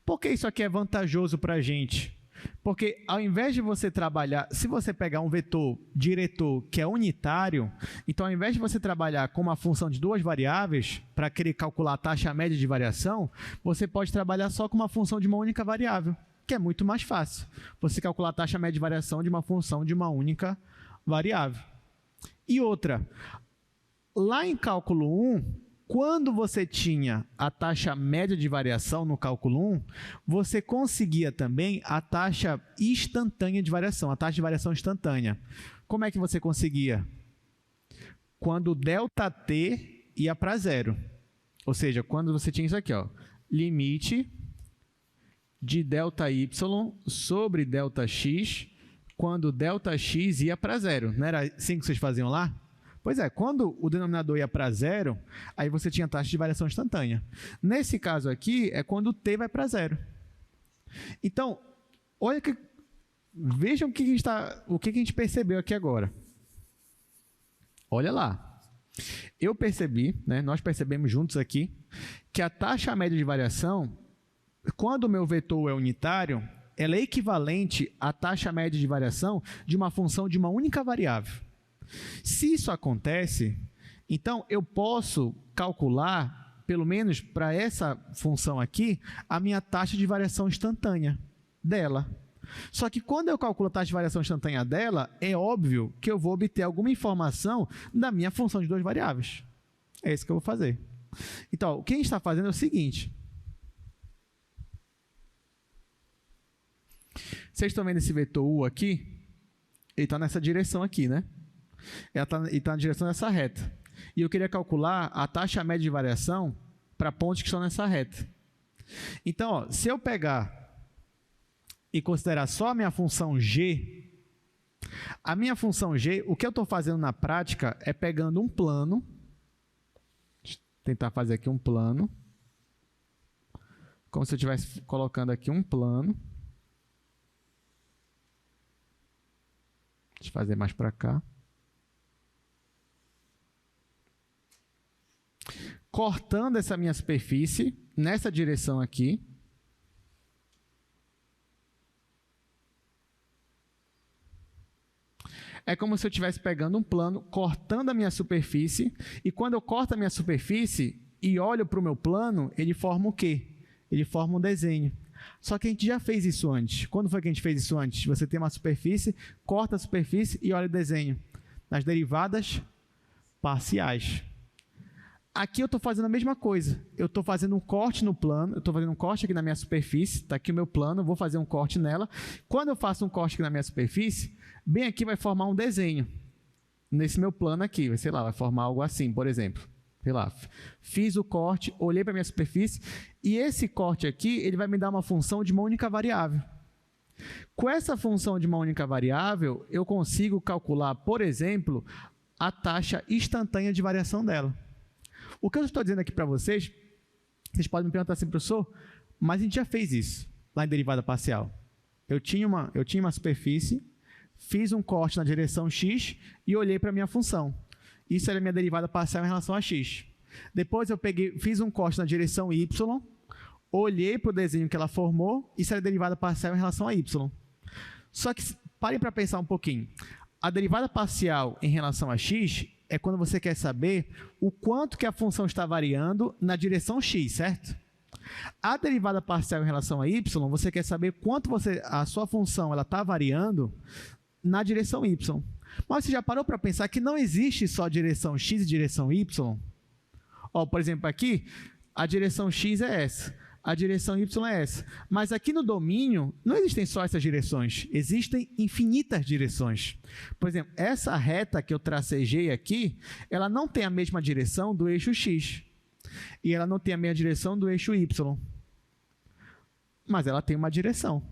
Por que isso aqui é vantajoso para a gente? Porque ao invés de você trabalhar, se você pegar um vetor diretor que é unitário, então ao invés de você trabalhar com uma função de duas variáveis, para querer calcular a taxa média de variação, você pode trabalhar só com uma função de uma única variável, que é muito mais fácil. Você calcular a taxa média de variação de uma função de uma única variável. E outra, lá em cálculo 1, quando você tinha a taxa média de variação no cálculo 1, você conseguia também a taxa instantânea de variação, a taxa de variação instantânea. Como é que você conseguia? Quando ΔT ia para 0. Ou seja, quando você tinha isso aqui, ó, limite de ΔY sobre ΔX, quando ΔX ia para 0. Não era assim que vocês faziam lá? Pois é, quando o denominador ia para 0, aí você tinha taxa de variação instantânea. Nesse caso aqui, é quando o t vai para 0. Então, vejam o que a gente percebeu aqui agora. Olha lá. Eu percebi, né, nós percebemos juntos aqui, que a taxa média de variação, quando o meu vetor é unitário, ela é equivalente à taxa média de variação de uma função de uma única variável. Se isso acontece, então eu posso calcular, pelo menos para essa função aqui, a minha taxa de variação instantânea dela. Só que quando eu calculo a taxa de variação instantânea dela, é óbvio que eu vou obter alguma informação da minha função de duas variáveis. É isso que eu vou fazer. Então, o que a gente está fazendo é o seguinte. Vocês estão vendo esse vetor U aqui? Ele está nessa direção aqui, né? Ele está na direção dessa reta. E eu queria calcular a taxa média de variação para pontos que estão nessa reta. Então, ó, se eu pegar e considerar só a minha função g, A minha função g, o que eu estou fazendo na prática é pegando um plano, deixa eu tentar fazer aqui um plano, como se eu estivesse colocando aqui um plano. Deixa eu fazer mais para cá. Cortando essa minha superfície nessa direção aqui. É como se eu estivesse pegando um plano, cortando a minha superfície, e quando eu corto a minha superfície e olho para o meu plano, ele forma o quê? Ele forma um desenho. Só que a gente já fez isso antes. Quando foi que a gente fez isso antes? Você tem uma superfície, corta a superfície e olha o desenho. Nas derivadas parciais. Aqui eu estou fazendo a mesma coisa. Eu estou fazendo um corte no plano, eu estou fazendo um corte aqui na minha superfície, está aqui o meu plano, eu vou fazer um corte nela. Quando eu faço um corte aqui na minha superfície, bem aqui vai formar um desenho. Nesse meu plano aqui, sei lá, vai formar algo assim, por exemplo. Sei lá, fiz o corte, olhei para a minha superfície, e esse corte aqui, ele vai me dar uma função de uma única variável. Com essa função de uma única variável, eu consigo calcular, por exemplo, a taxa instantânea de variação dela. O que eu estou dizendo aqui para vocês, vocês podem me perguntar assim, professor, mas a gente já fez isso lá em derivada parcial. Eu tinha uma superfície, fiz um corte na direção x e olhei para a minha função. Isso era a minha derivada parcial em relação a x. Depois eu fiz um corte na direção y, olhei para o desenho que ela formou, isso era a derivada parcial em relação a y. Só que parem para pensar um pouquinho. A derivada parcial em relação a x é quando você quer saber o quanto que a função está variando na direção x, certo? A derivada parcial em relação a y, você quer saber quanto a sua função está variando na direção y. Mas você já parou para pensar que não existe só direção x e direção y? Ó, por exemplo, aqui, a direção x é essa, a direção y é essa. Mas aqui no domínio, não existem só essas direções, existem infinitas direções. Por exemplo, essa reta que eu tracejei aqui, ela não tem a mesma direção do eixo x. E ela não tem a mesma direção do eixo y. Mas ela tem uma direção.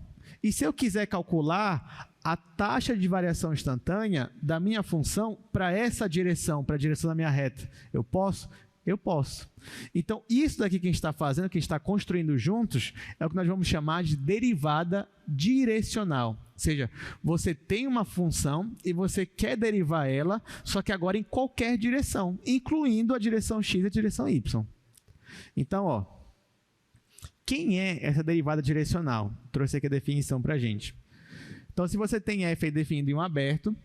E se eu quiser calcular a taxa de variação instantânea da minha função para essa direção, para a direção da minha reta, eu posso? Eu posso. Então, isso daqui que a gente está fazendo, que a gente está construindo juntos, é o que nós vamos chamar de derivada direcional. Ou seja, você tem uma função e você quer derivar ela, só que agora em qualquer direção, incluindo a direção x e a direção y. Então, ó, quem é essa derivada direcional? Trouxe aqui a definição para a gente. Então, se você tem f definido em um aberto,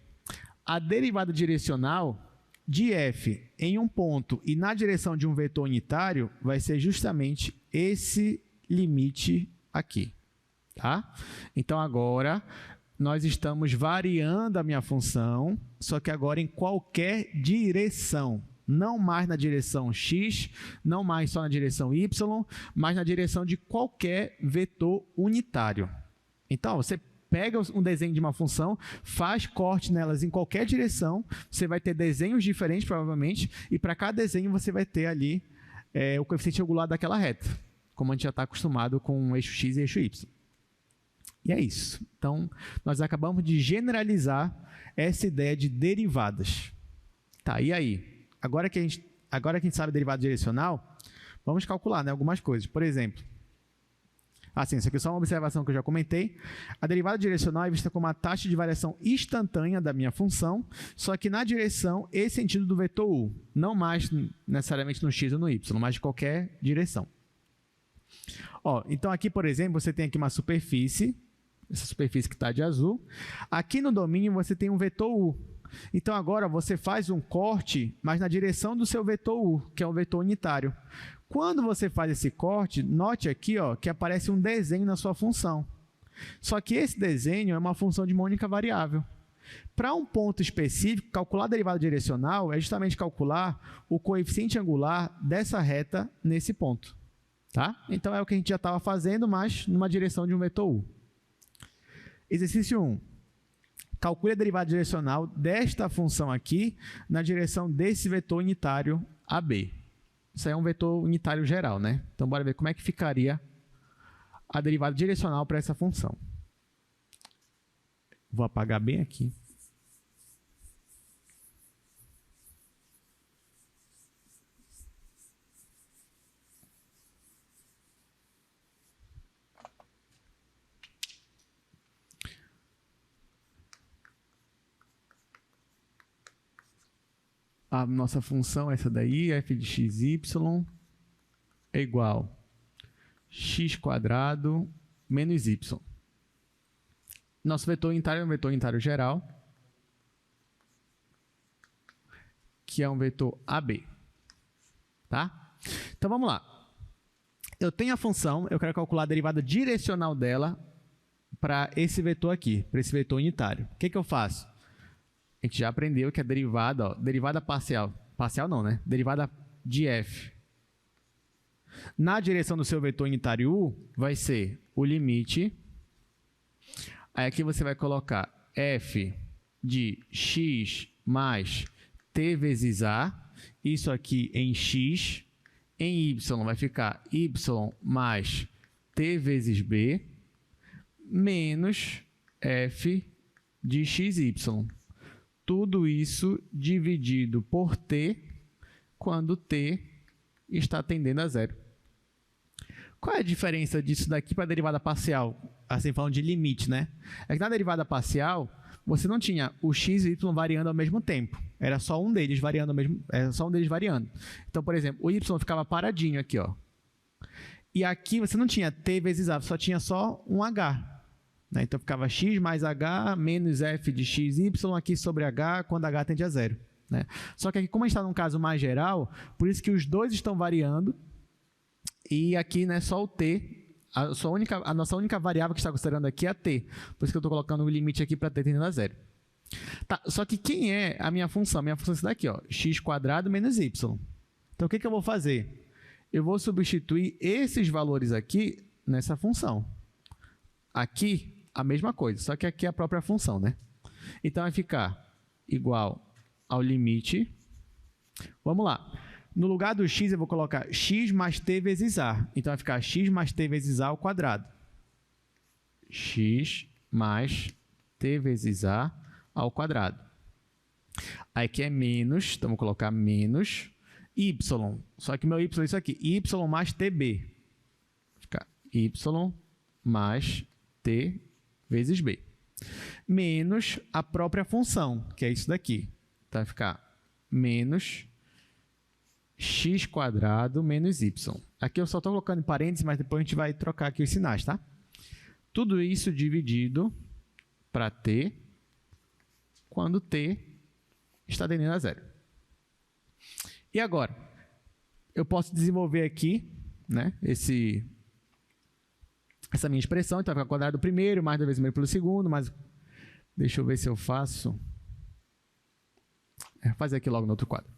a derivada direcional de f em um ponto e na direção de um vetor unitário vai ser justamente esse limite aqui. Tá? Então, agora, nós estamos variando a minha função, só que agora em qualquer direção. Não mais na direção x, não mais só na direção y, mas na direção de qualquer vetor unitário. Então, você pega um desenho de uma função, faz corte nelas em qualquer direção, você vai ter desenhos diferentes, provavelmente, e para cada desenho você vai ter ali o coeficiente angular daquela reta, como a gente já está acostumado com o eixo x e eixo y. E é isso. Então, nós acabamos de generalizar essa ideia de derivadas. Tá, e aí? Agora que a gente sabe a derivada direcional, vamos calcular, né, algumas coisas. Por exemplo, assim, isso aqui é só uma observação que eu já comentei. A derivada direcional é vista como a taxa de variação instantânea da minha função, só que na direção e sentido do vetor u, não mais necessariamente no x ou no y, mas de qualquer direção. Ó, então aqui, por exemplo, você tem aqui uma superfície, essa superfície que está de azul. Aqui no domínio você tem um vetor u. Então agora você faz um corte, mas na direção do seu vetor u, que é um vetor unitário. Quando você faz esse corte, note aqui ó, que aparece um desenho na sua função. Só que esse desenho é uma função de uma única variável. Para um ponto específico, calcular a derivada direcional é justamente calcular o coeficiente angular dessa reta nesse ponto. Tá? Então é o que a gente já estava fazendo, mas numa direção de um vetor u. Exercício 1. Calcule a derivada direcional desta função aqui na direção desse vetor unitário AB. Isso aí é um vetor unitário geral, né? Então, bora ver como é que ficaria a derivada direcional para essa função. Vou apagar bem aqui. a nossa função é essa daí, f de xy é igual x² menos y. Nosso vetor unitário é um vetor unitário geral, que é um vetor AB. Tá? Então, vamos lá. Eu tenho a função, eu quero calcular a derivada direcional dela para esse vetor aqui, para esse vetor unitário. O que eu faço? A gente já aprendeu que a derivada, derivada parcial não, né? Derivada de f na direção do seu vetor unitário u vai ser o limite. Aí aqui você vai colocar f de x mais t vezes a, isso aqui em x, em y vai ficar y mais t vezes b, menos f de xy. Tudo isso dividido por t, quando t está tendendo a zero. Qual é a diferença disso daqui para a derivada parcial? Assim, falando de limite, né? É que na derivada parcial, você não tinha o x e o y variando ao mesmo tempo. Era só um deles variando ao mesmo, era só um deles variando. Então, por exemplo, o y ficava paradinho aqui, ó. E aqui você não tinha t vezes a, só tinha só um h. Né? Então, ficava x mais h menos f de xy aqui sobre h, quando h tende a zero. Né? Só que aqui, como a gente está num caso mais geral, por isso que os dois estão variando, e aqui, né, só o t, a nossa única variável que está considerando aqui é a t. Por isso que eu estou colocando o limite aqui para t tendendo a zero. Tá, só que quem é a minha função? Minha função é essa daqui, ó, x² menos y. Então, o que eu vou fazer? Eu vou substituir esses valores aqui nessa função. Aqui, a mesma coisa, só que aqui é a própria função, né? Então, vai ficar igual ao limite. Vamos lá. No lugar do x, eu vou colocar x mais t vezes a. Então, vai ficar x mais t vezes a ao quadrado. X mais t vezes a ao quadrado. Aí aqui é menos, então vou colocar menos y. Só que meu y é isso aqui, y mais tb. Vai ficar y mais t vezes b. Menos a própria função, que é isso daqui. Então, vai ficar menos x² menos y. Aqui eu só estou colocando em parênteses, mas depois a gente vai trocar aqui os sinais, tá? Tudo isso dividido para t, quando t está tendendo a zero. E agora? Eu posso desenvolver aqui, né, essa minha expressão. Então, vai ficar quadrado do primeiro, mais 2 vezes meio pelo segundo, mais... Deixa eu ver se eu faço... Vou fazer aqui logo no outro quadro.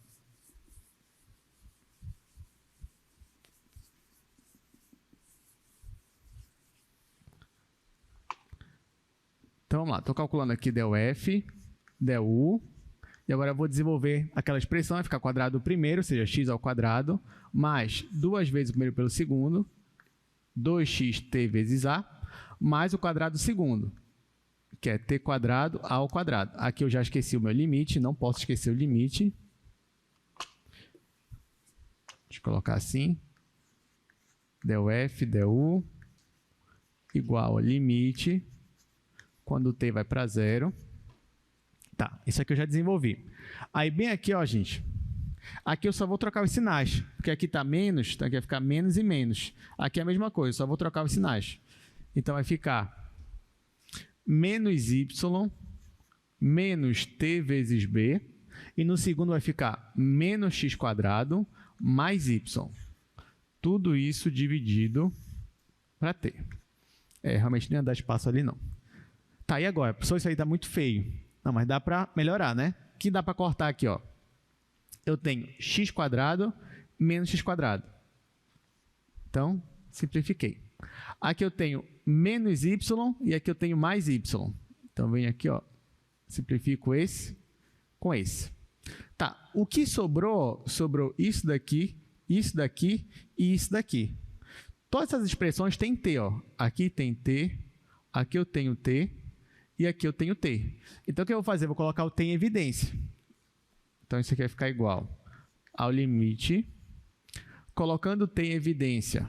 Então, vamos lá. Estou calculando aqui del f, del u. E agora eu vou desenvolver aquela expressão. Vai ficar quadrado do primeiro, ou seja, x ao quadrado, mais 2 vezes o primeiro pelo segundo, 2xt vezes a, mais o quadrado do segundo, que é t² ao quadrado. Aqui eu já esqueci o meu limite, não posso esquecer o limite. Deixa eu colocar assim. Del f, del u, igual a limite, quando t vai para zero. Tá, isso aqui eu já desenvolvi. Aí, bem aqui, ó, gente. Aqui eu só vou trocar os sinais, porque aqui está menos, então aqui vai ficar menos e menos. Aqui é a mesma coisa, só vou trocar os sinais. Então, vai ficar menos y menos t vezes b, e no segundo vai ficar menos x² mais y. Tudo isso dividido para t. Realmente não ia dar espaço ali, não. Tá, e agora? Professor, isso aí está muito feio. Não, mas dá para melhorar, né? O que dá para cortar aqui, ó? Eu tenho x² menos x². Então, simplifiquei. Aqui eu tenho menos y e aqui eu tenho mais y. Então, venho aqui, ó, simplifico esse com esse. Tá, o que sobrou? Sobrou isso daqui e isso daqui. Todas essas expressões têm t, ó. Aqui tem t, aqui eu tenho t e aqui eu tenho t. Então, o que eu vou fazer? Vou colocar o t em evidência. Então, isso aqui vai ficar igual ao limite. Colocando t em evidência,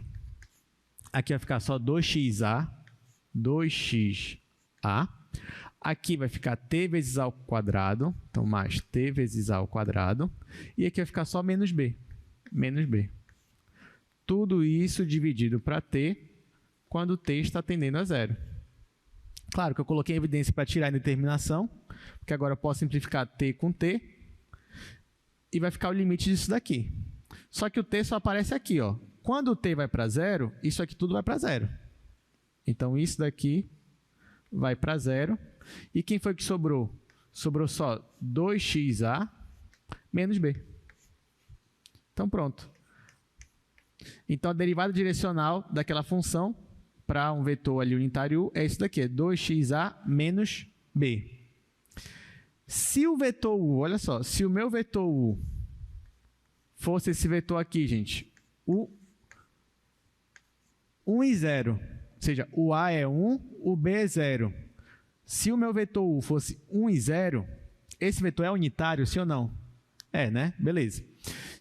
aqui vai ficar só 2xa, 2xa. Aqui vai ficar t vezes a ao quadrado, então mais t vezes a ao quadrado. E aqui vai ficar só menos b. Menos b. Tudo isso dividido para t, quando t está tendendo a zero. Claro que eu coloquei em evidência para tirar a indeterminação, porque agora eu posso simplificar t com t, e vai ficar o limite disso daqui. Só que o t só aparece aqui, ó. Quando o t vai para zero, isso aqui tudo vai para zero. Então, isso daqui vai para zero. E quem foi que sobrou? Sobrou só 2xa menos b. Então, pronto. Então, a derivada direcional daquela função para um vetor ali unitário é isso daqui, é 2xa menos b. Se o vetor u, olha só, se o meu vetor u fosse esse vetor aqui, gente, o 1 e 0, ou seja, o a é 1, o b é 0. Se o meu vetor u fosse 1 e 0, esse vetor é unitário, sim ou não? É, né? Beleza.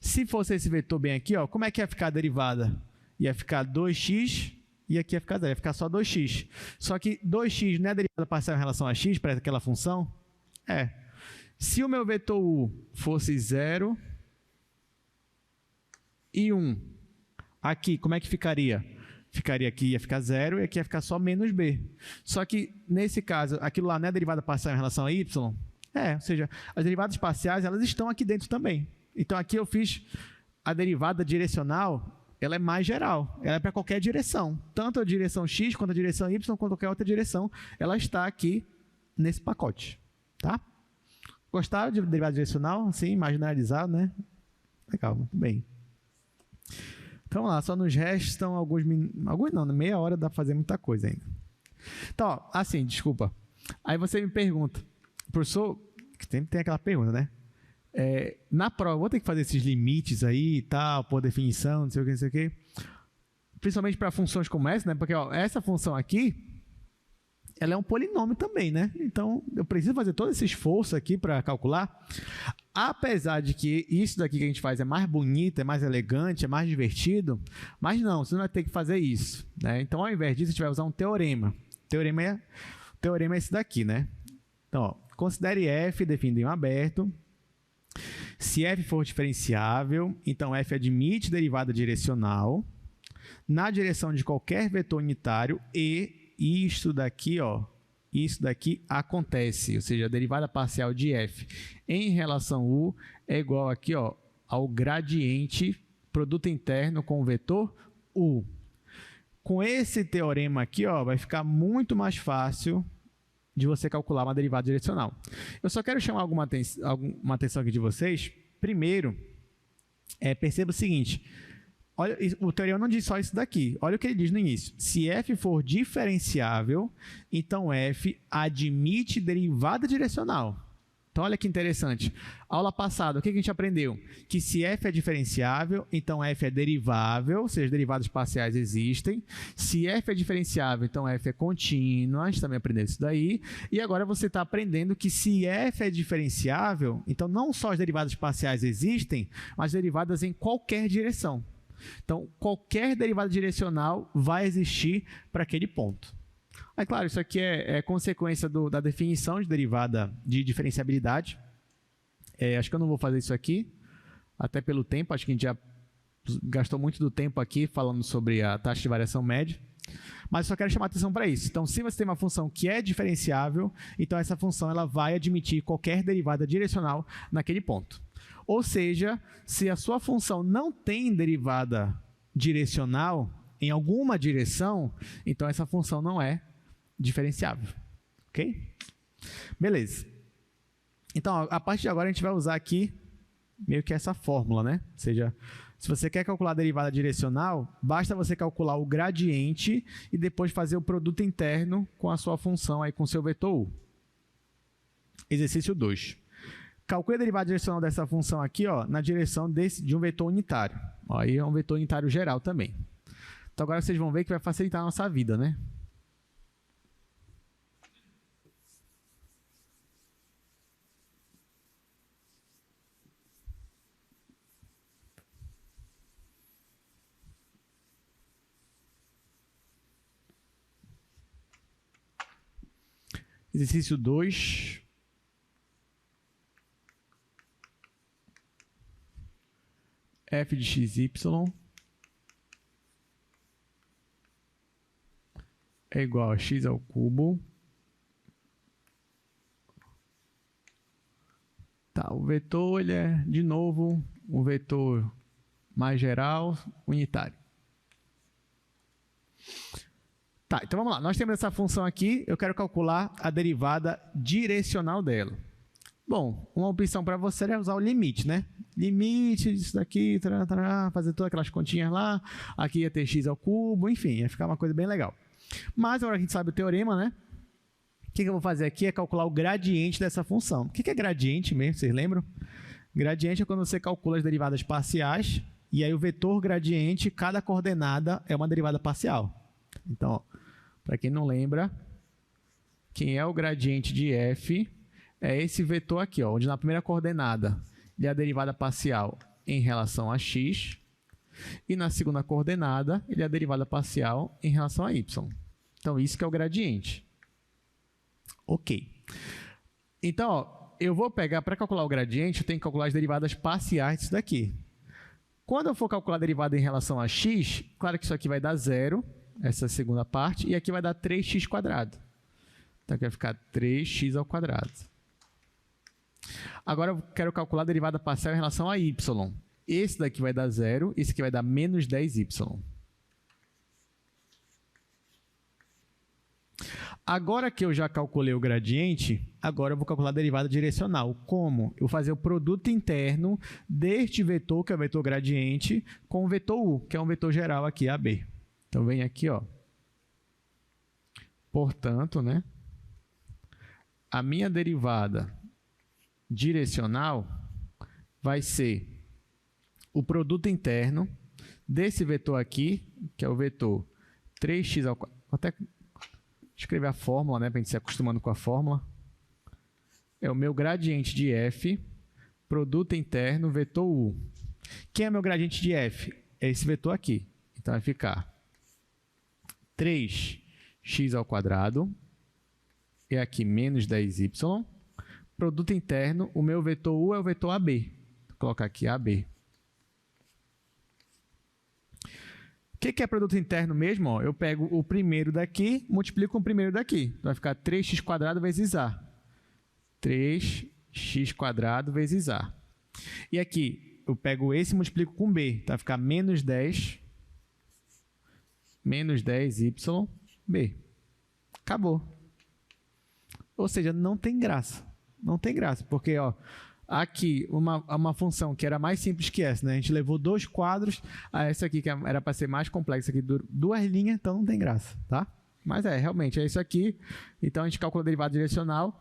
Se fosse esse vetor bem aqui, ó, como é que ia ficar a derivada? Ia ficar 2x e aqui ia ficar 0, ia ficar só 2x. Só que 2x não é a derivada parcial em relação a x para aquela função? É. Se o meu vetor u fosse 0 e 1, aqui como é que ficaria? Ficaria aqui, ia ficar 0 e aqui ia ficar só menos b. Só que, nesse caso, aquilo lá não é a derivada parcial em relação a y? É, ou seja, as derivadas parciais elas estão aqui dentro também. Então, aqui eu fiz a derivada direcional, ela é mais geral, ela é para qualquer direção. Tanto a direção x, quanto a direção y, quanto qualquer outra direção, ela está aqui nesse pacote. Tá? Gostaram de derivada direcional? Assim, marginalizado, né? Legal, muito bem. Então, vamos lá, só nos restam alguns não, meia hora dá para fazer muita coisa ainda. Então, ó, assim, desculpa. Aí você me pergunta, professor, que sempre tem aquela pergunta, né? Na prova, vou ter que fazer esses limites aí e tal, por definição, não sei o que, não sei o que. Principalmente para funções como essa, né? Porque ó, essa função aqui, ela é um polinômio também, né? Então, eu preciso fazer todo esse esforço aqui para calcular. Apesar de que isso daqui que a gente faz é mais bonito, é mais elegante, é mais divertido, mas não, você não vai ter que fazer isso, né? Então, ao invés disso, a gente vai usar um teorema. O teorema é esse daqui, né? Então, ó, considere f definido em um aberto. Se f for diferenciável, então f admite derivada direcional na direção de qualquer vetor unitário e isto daqui, ó, isso daqui acontece, ou seja, a derivada parcial de f em relação u é igual aqui, ó, ao gradiente produto interno com o vetor u. Com esse teorema aqui, ó, vai ficar muito mais fácil de você calcular uma derivada direcional. Eu só quero chamar alguma atenção aqui de vocês. Primeiro, perceba o seguinte, olha, o teorema não diz só isso daqui. Olha o que ele diz no início. Se f for diferenciável, então f admite derivada direcional. Então, olha que interessante. Aula passada, o que a gente aprendeu? Que se f é diferenciável, então f é derivável, ou seja, derivadas parciais existem. Se f é diferenciável, então f é contínua. A gente também aprendeu isso daí. E agora você está aprendendo que se f é diferenciável, então não só as derivadas parciais existem, mas derivadas em qualquer direção. Então, qualquer derivada direcional vai existir para aquele ponto. É claro, isso aqui é consequência da definição de derivada de diferenciabilidade. Acho que eu não vou fazer isso aqui, até pelo tempo. Acho que a gente já gastou muito do tempo aqui falando sobre a taxa de variação média. Mas eu só quero chamar a atenção para isso. Então, se você tem uma função que é diferenciável, então essa função ela vai admitir qualquer derivada direcional naquele ponto. Ou seja, se a sua função não tem derivada direcional em alguma direção, então essa função não é diferenciável. Ok? Beleza. Então, a partir de agora, a gente vai usar aqui meio que essa fórmula, né? Ou seja, se você quer calcular a derivada direcional, basta você calcular o gradiente e depois fazer o produto interno com a sua função, aí com o seu vetor u. Exercício 2. Calcule a derivada direcional dessa função aqui, ó, na direção de um vetor unitário. Ó, aí é um vetor unitário geral também. Então, agora vocês vão ver que vai facilitar a nossa vida, né? Exercício 2. F de xy é igual a x ao cubo. Tá, o vetor ele é, de novo, um vetor mais geral, unitário. Tá, então vamos lá. Nós temos essa função aqui, eu quero calcular a derivada direcional dela. Bom, uma opção para você é usar o limite, né? Limite disso daqui, fazer todas aquelas continhas lá, aqui ia ter x ao cubo, enfim, ia ficar uma coisa bem legal. Mas agora que a gente sabe o teorema, né? O que eu vou fazer aqui é calcular o gradiente dessa função. O que é gradiente mesmo, vocês lembram? Gradiente é quando você calcula as derivadas parciais, e aí o vetor gradiente, cada coordenada é uma derivada parcial. Então, para quem não lembra, quem é o gradiente de f é esse vetor aqui, ó, onde na primeira coordenada ele é a derivada parcial em relação a x, e na segunda coordenada ele é a derivada parcial em relação a y. Então, isso que é o gradiente. Ok. Então, ó, eu vou pegar, para calcular o gradiente, eu tenho que calcular as derivadas parciais disso daqui. Quando eu for calcular a derivada em relação a x, claro que isso aqui vai dar zero, essa segunda parte, e aqui vai dar 3x². Então, aqui vai ficar 3x². Agora, eu quero calcular a derivada parcial em relação a y. Esse daqui vai dar zero, esse aqui vai dar menos 10y. Agora que eu já calculei o gradiente, agora eu vou calcular a derivada direcional. Como? Eu vou fazer o produto interno deste vetor, que é o vetor gradiente, com o vetor u, que é um vetor geral aqui, AB. Então, vem aqui, ó. Portanto, né, a minha derivada direcional vai ser o produto interno desse vetor aqui, que é o vetor 3x². Vou até escrever a fórmula, né, para a gente se acostumando com a fórmula. É o meu gradiente de f, produto interno, vetor u. Quem é meu gradiente de f? É esse vetor aqui. Então, vai ficar 3x², e aqui menos 10y. Produto interno, o meu vetor u é o vetor AB. Vou colocar aqui AB. O que é produto interno mesmo? Ó, eu pego o primeiro daqui, multiplico com o primeiro daqui. Vai ficar 3x² vezes a. 3x² vezes a. E aqui, eu pego esse e multiplico com b. Então, vai ficar menos 10y, b. Acabou. Ou seja, não tem graça. Não tem graça, porque ó, aqui uma função que era mais simples que essa, né? A gente levou 2 quadros a essa aqui que era para ser mais complexa, aqui 2 linhas, então não tem graça, tá? Mas realmente é isso aqui. Então a gente calcula a derivada direcional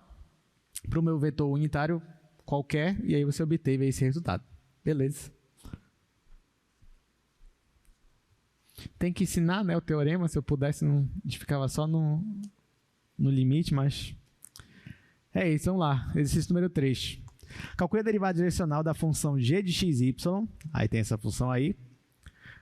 para o meu vetor unitário qualquer e aí você obteve esse resultado. Beleza? Tem que ensinar, né, o teorema, se eu pudesse, não, a gente ficava só no limite, mas é isso, vamos lá. Exercício número 3. Calcule a derivada direcional da função g de xy. Aí tem essa função aí.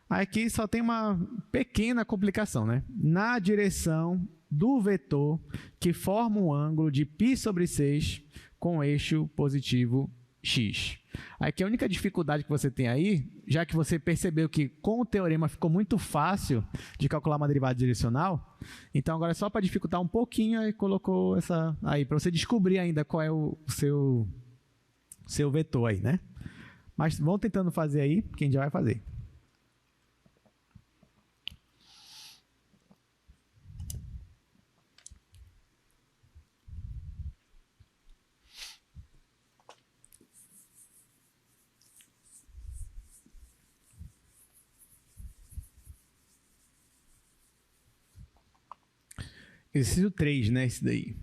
Aqui só tem uma pequena complicação, né? Na direção do vetor que forma um ângulo de π/6 com eixo positivo x. Aqui a única dificuldade que você tem aí, já que você percebeu que com o teorema ficou muito fácil de calcular uma derivada direcional, então agora só para dificultar um pouquinho, aí colocou essa aí, para você descobrir ainda qual é o seu vetor aí, né? Mas vão tentando fazer aí, quem já vai fazer. Exercício 3, né? Esse daí.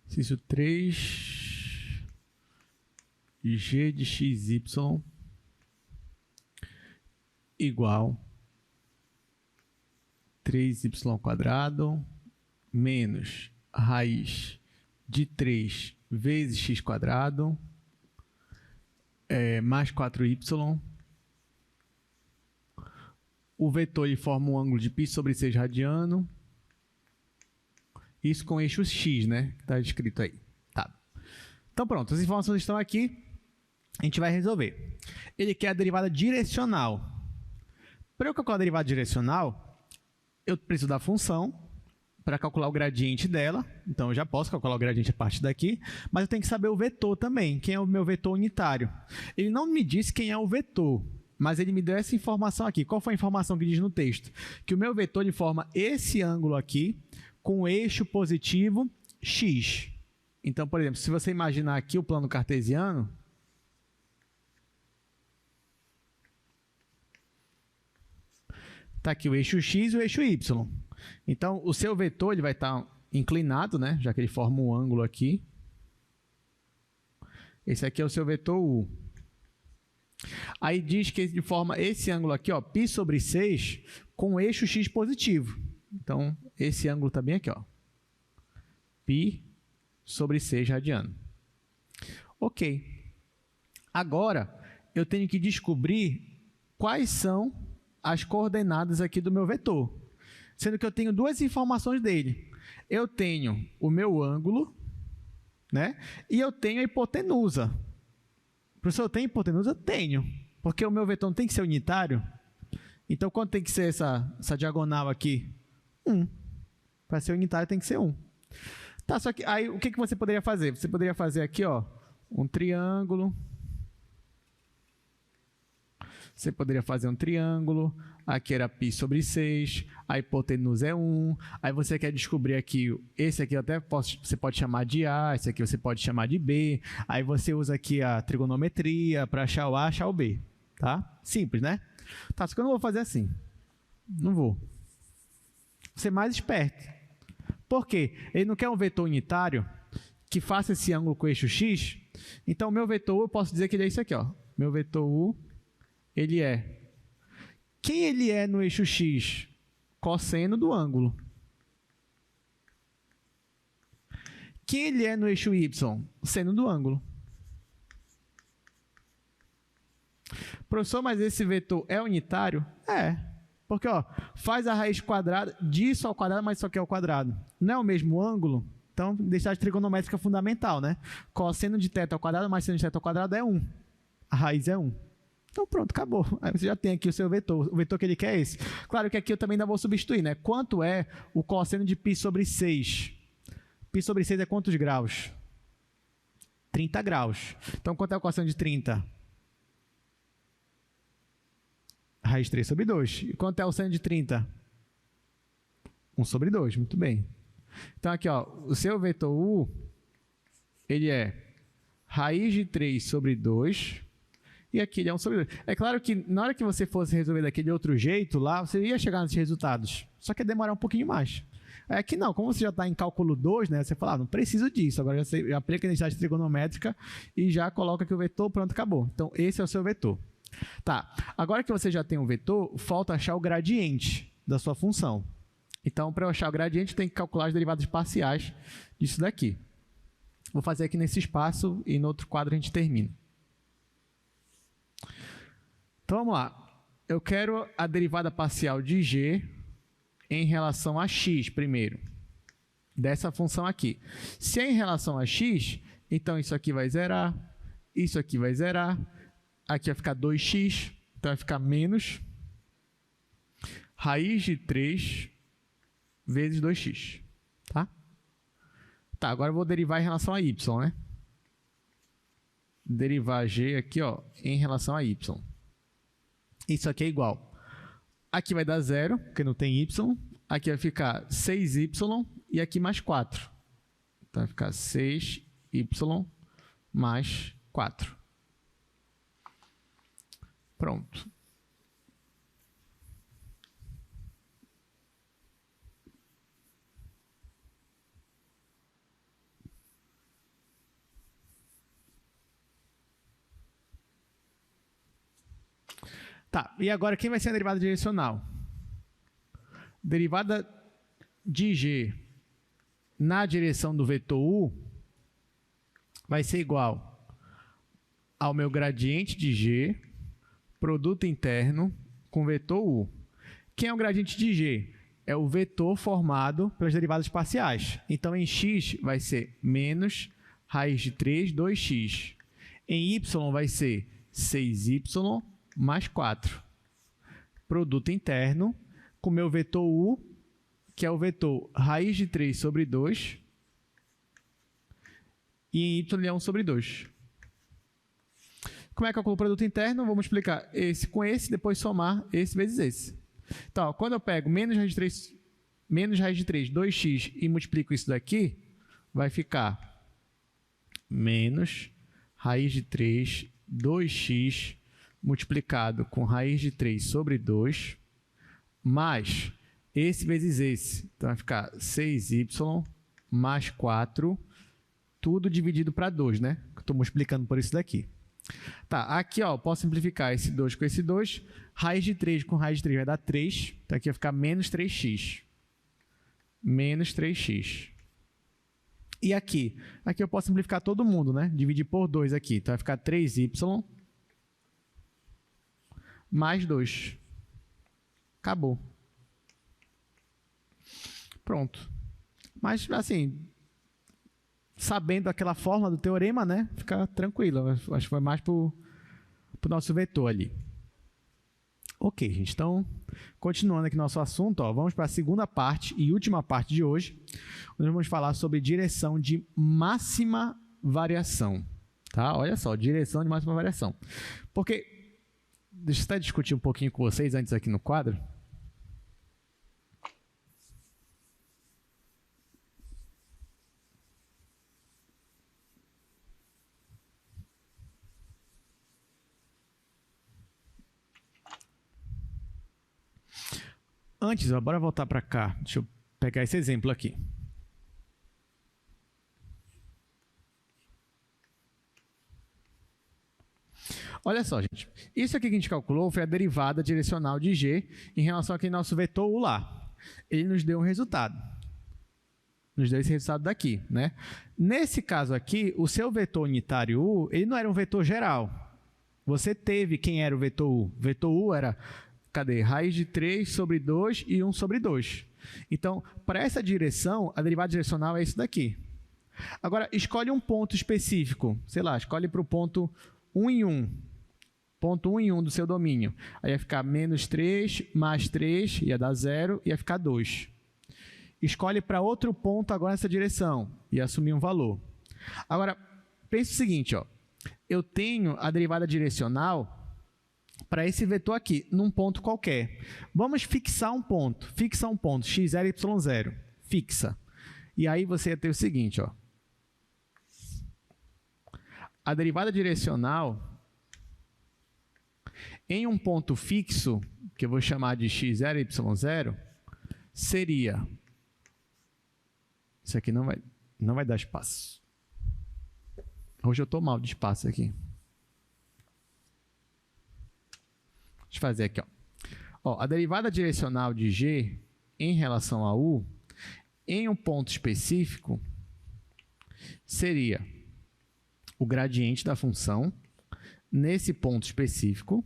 Exercício 3. G de xy igual 3y² menos raiz de 3 vezes x² mais 4y. O vetor ele forma um ângulo de π/6 radiano Isso com eixo x, né? Que está escrito aí. Tá. Então, pronto. As informações estão aqui. A gente vai resolver. Ele quer a derivada direcional. Para eu calcular a derivada direcional, eu preciso da função para calcular o gradiente dela. Então, eu já posso calcular o gradiente a partir daqui, mas eu tenho que saber o vetor também. Quem é o meu vetor unitário? Ele não me disse quem é o vetor, mas ele me deu essa informação aqui. Qual foi a informação que diz no texto? Que o meu vetor ele forma esse ângulo aqui com o eixo positivo x. Então, por exemplo, se você imaginar aqui o plano cartesiano, está aqui o eixo x e o eixo y. Então, o seu vetor ele vai estar inclinado, né? Já que ele forma um ângulo aqui. Esse aqui é o seu vetor u. Aí diz que ele forma esse ângulo aqui, ó, π sobre 6, com o eixo x positivo. Então, esse ângulo está bem aqui, ó. π sobre 6 radiano. Ok. Agora, eu tenho que descobrir quais são as coordenadas aqui do meu vetor. Sendo que eu tenho duas informações dele. Eu tenho o meu ângulo, né? E eu tenho a hipotenusa. Professor, eu tenho hipotenusa? Tenho. Porque o meu vetor não tem que ser unitário. Então, quanto tem que ser essa diagonal aqui? 1. Para ser unitário tem que ser 1. Tá, só que aí o que você poderia fazer? Você poderia fazer aqui, ó, um triângulo. Você poderia fazer um triângulo, aqui era π sobre 6, a hipotenusa é 1, aí você quer descobrir aqui, esse aqui você pode chamar de A, esse aqui você pode chamar de B, aí você usa aqui a trigonometria para achar o A, achar o B, tá? Simples, né? Tá, só que eu não vou fazer assim, não vou. Vou ser mais esperto. Por quê? Ele não quer um vetor unitário que faça esse ângulo com o eixo x, então o meu vetor U, eu posso dizer que ele é isso aqui, ó, meu vetor U, ele é... Quem ele é no eixo x? Cosseno do ângulo. Quem ele é no eixo y? Seno do ângulo. Professor, mas esse vetor é unitário? É. Porque, ó, faz a raiz quadrada disso ao quadrado, mas isso aqui é ao quadrado. Não é o mesmo ângulo? Então, densidade trigonométrica fundamental, né? Cosseno de θ ao quadrado mais seno de θ ao quadrado é 1. A raiz é 1. Então, pronto, acabou. Aí você já tem aqui o seu vetor. O vetor que ele quer é esse. Claro que aqui eu também ainda vou substituir, né? Quanto é o cosseno de π sobre 6? Π sobre 6 é quantos graus? 30 graus. Então, quanto é o cosseno de 30? Raiz 3 sobre 2. E quanto é o seno de 30? 1 sobre 2. Muito bem. Então, aqui, ó, o seu vetor U, ele é raiz de 3 sobre 2... E aqui ele é 1 sobre 2. É claro que na hora que você fosse resolver daquele outro jeito lá, você ia chegar nesses resultados. Só que ia demorar um pouquinho mais. Aqui não, como você já está em cálculo 2, né, você fala, não preciso disso. Agora já aplica a densidade trigonométrica e já coloca aqui o vetor, pronto, acabou. Então, esse é o seu vetor. Tá, agora que você já tem um vetor, falta achar o gradiente da sua função. Então, para eu achar o gradiente, eu tenho que calcular as derivadas parciais disso daqui. Vou fazer aqui nesse espaço e no outro quadro a gente termina. Então, vamos lá. Eu quero a derivada parcial de g em relação a x primeiro, dessa função aqui. Se é em relação a x, então isso aqui vai zerar, isso aqui vai zerar, aqui vai ficar 2x, então vai ficar menos raiz de 3 vezes 2x. Tá? Tá, agora eu vou derivar em relação a y, né? Derivar g aqui, ó, em relação a y. Isso aqui é igual. Aqui vai dar 0, porque não tem y. Aqui vai ficar 6y e aqui mais 4. Então vai ficar 6y mais 4. Pronto. Tá, e agora quem vai ser a derivada direcional? Derivada de g na direção do vetor u vai ser igual ao meu gradiente de g, produto interno, com vetor u. Quem é o gradiente de g? é o vetor formado pelas derivadas parciais. Então, em x vai ser menos raiz de 3, 2x. Em y vai ser 6y mais 4. Produto interno com o meu vetor u, que é o vetor raiz de 3 sobre 2, e em y é 1 sobre 2. Como é que eu calculo o produto interno? Vamos multiplicar esse com esse, depois somar esse vezes esse. Então, ó, quando eu pego menos raiz de 3, 2x, e multiplico isso daqui, vai ficar menos raiz de 3, 2x, multiplicado com raiz de 3 sobre 2, mais esse vezes esse. Então, vai ficar 6y mais 4, tudo dividido para 2, né? Estou multiplicando por isso daqui. Tá, aqui, ó, posso simplificar esse 2 com esse 2. Raiz de 3 com raiz de 3 vai dar 3. Então, aqui vai ficar menos 3x. Menos 3x. E aqui? Aqui eu posso simplificar todo mundo, né? Dividir por 2 aqui. Então, vai ficar 3y mais 2. Acabou. Pronto. Mas, assim, sabendo aquela fórmula do teorema, né? Fica tranquilo. Acho que foi mais para o nosso vetor ali. Ok, gente. Então, continuando aqui nosso assunto, ó, vamos para a segunda parte e última parte de hoje. Nós vamos falar sobre direção de máxima variação. Tá? Olha só, direção de máxima variação. Porque, deixa eu até discutir um pouquinho com vocês antes aqui no quadro. Antes, ó, bora voltar para cá. Deixa eu pegar esse exemplo aqui. Olha só, gente. Isso aqui que a gente calculou foi a derivada direcional de g em relação àquele nosso vetor u lá. Ele nos deu um resultado. Nos deu esse resultado daqui, né? Nesse caso aqui, o seu vetor unitário u, ele não era um vetor geral. Você teve quem era o vetor u. O vetor u era... Cadê? Raiz de 3 sobre 2 e 1 sobre 2. Então, para essa direção, a derivada direcional é isso daqui. Agora, escolhe um ponto específico. Sei lá, escolhe para o ponto 1 em 1. Ponto 1 em 1 do seu domínio. Aí ia ficar menos 3 mais 3, ia dar 0, ia ficar 2. Escolhe para outro ponto agora nessa direção e assumir um valor. Agora, pense o seguinte, ó. Eu tenho a derivada direcional para esse vetor aqui, num ponto qualquer. Vamos fixar um ponto. Fixa um ponto, x0, y0. Fixa. E aí você ia ter o seguinte, ó. A derivada direcional em um ponto fixo, que eu vou chamar de x0, y0, seria... Isso aqui não vai dar espaço. Hoje eu estou mal de espaço aqui. Deixa eu fazer aqui, ó. Ó, a derivada direcional de g em relação a u, em um ponto específico, seria o gradiente da função nesse ponto específico,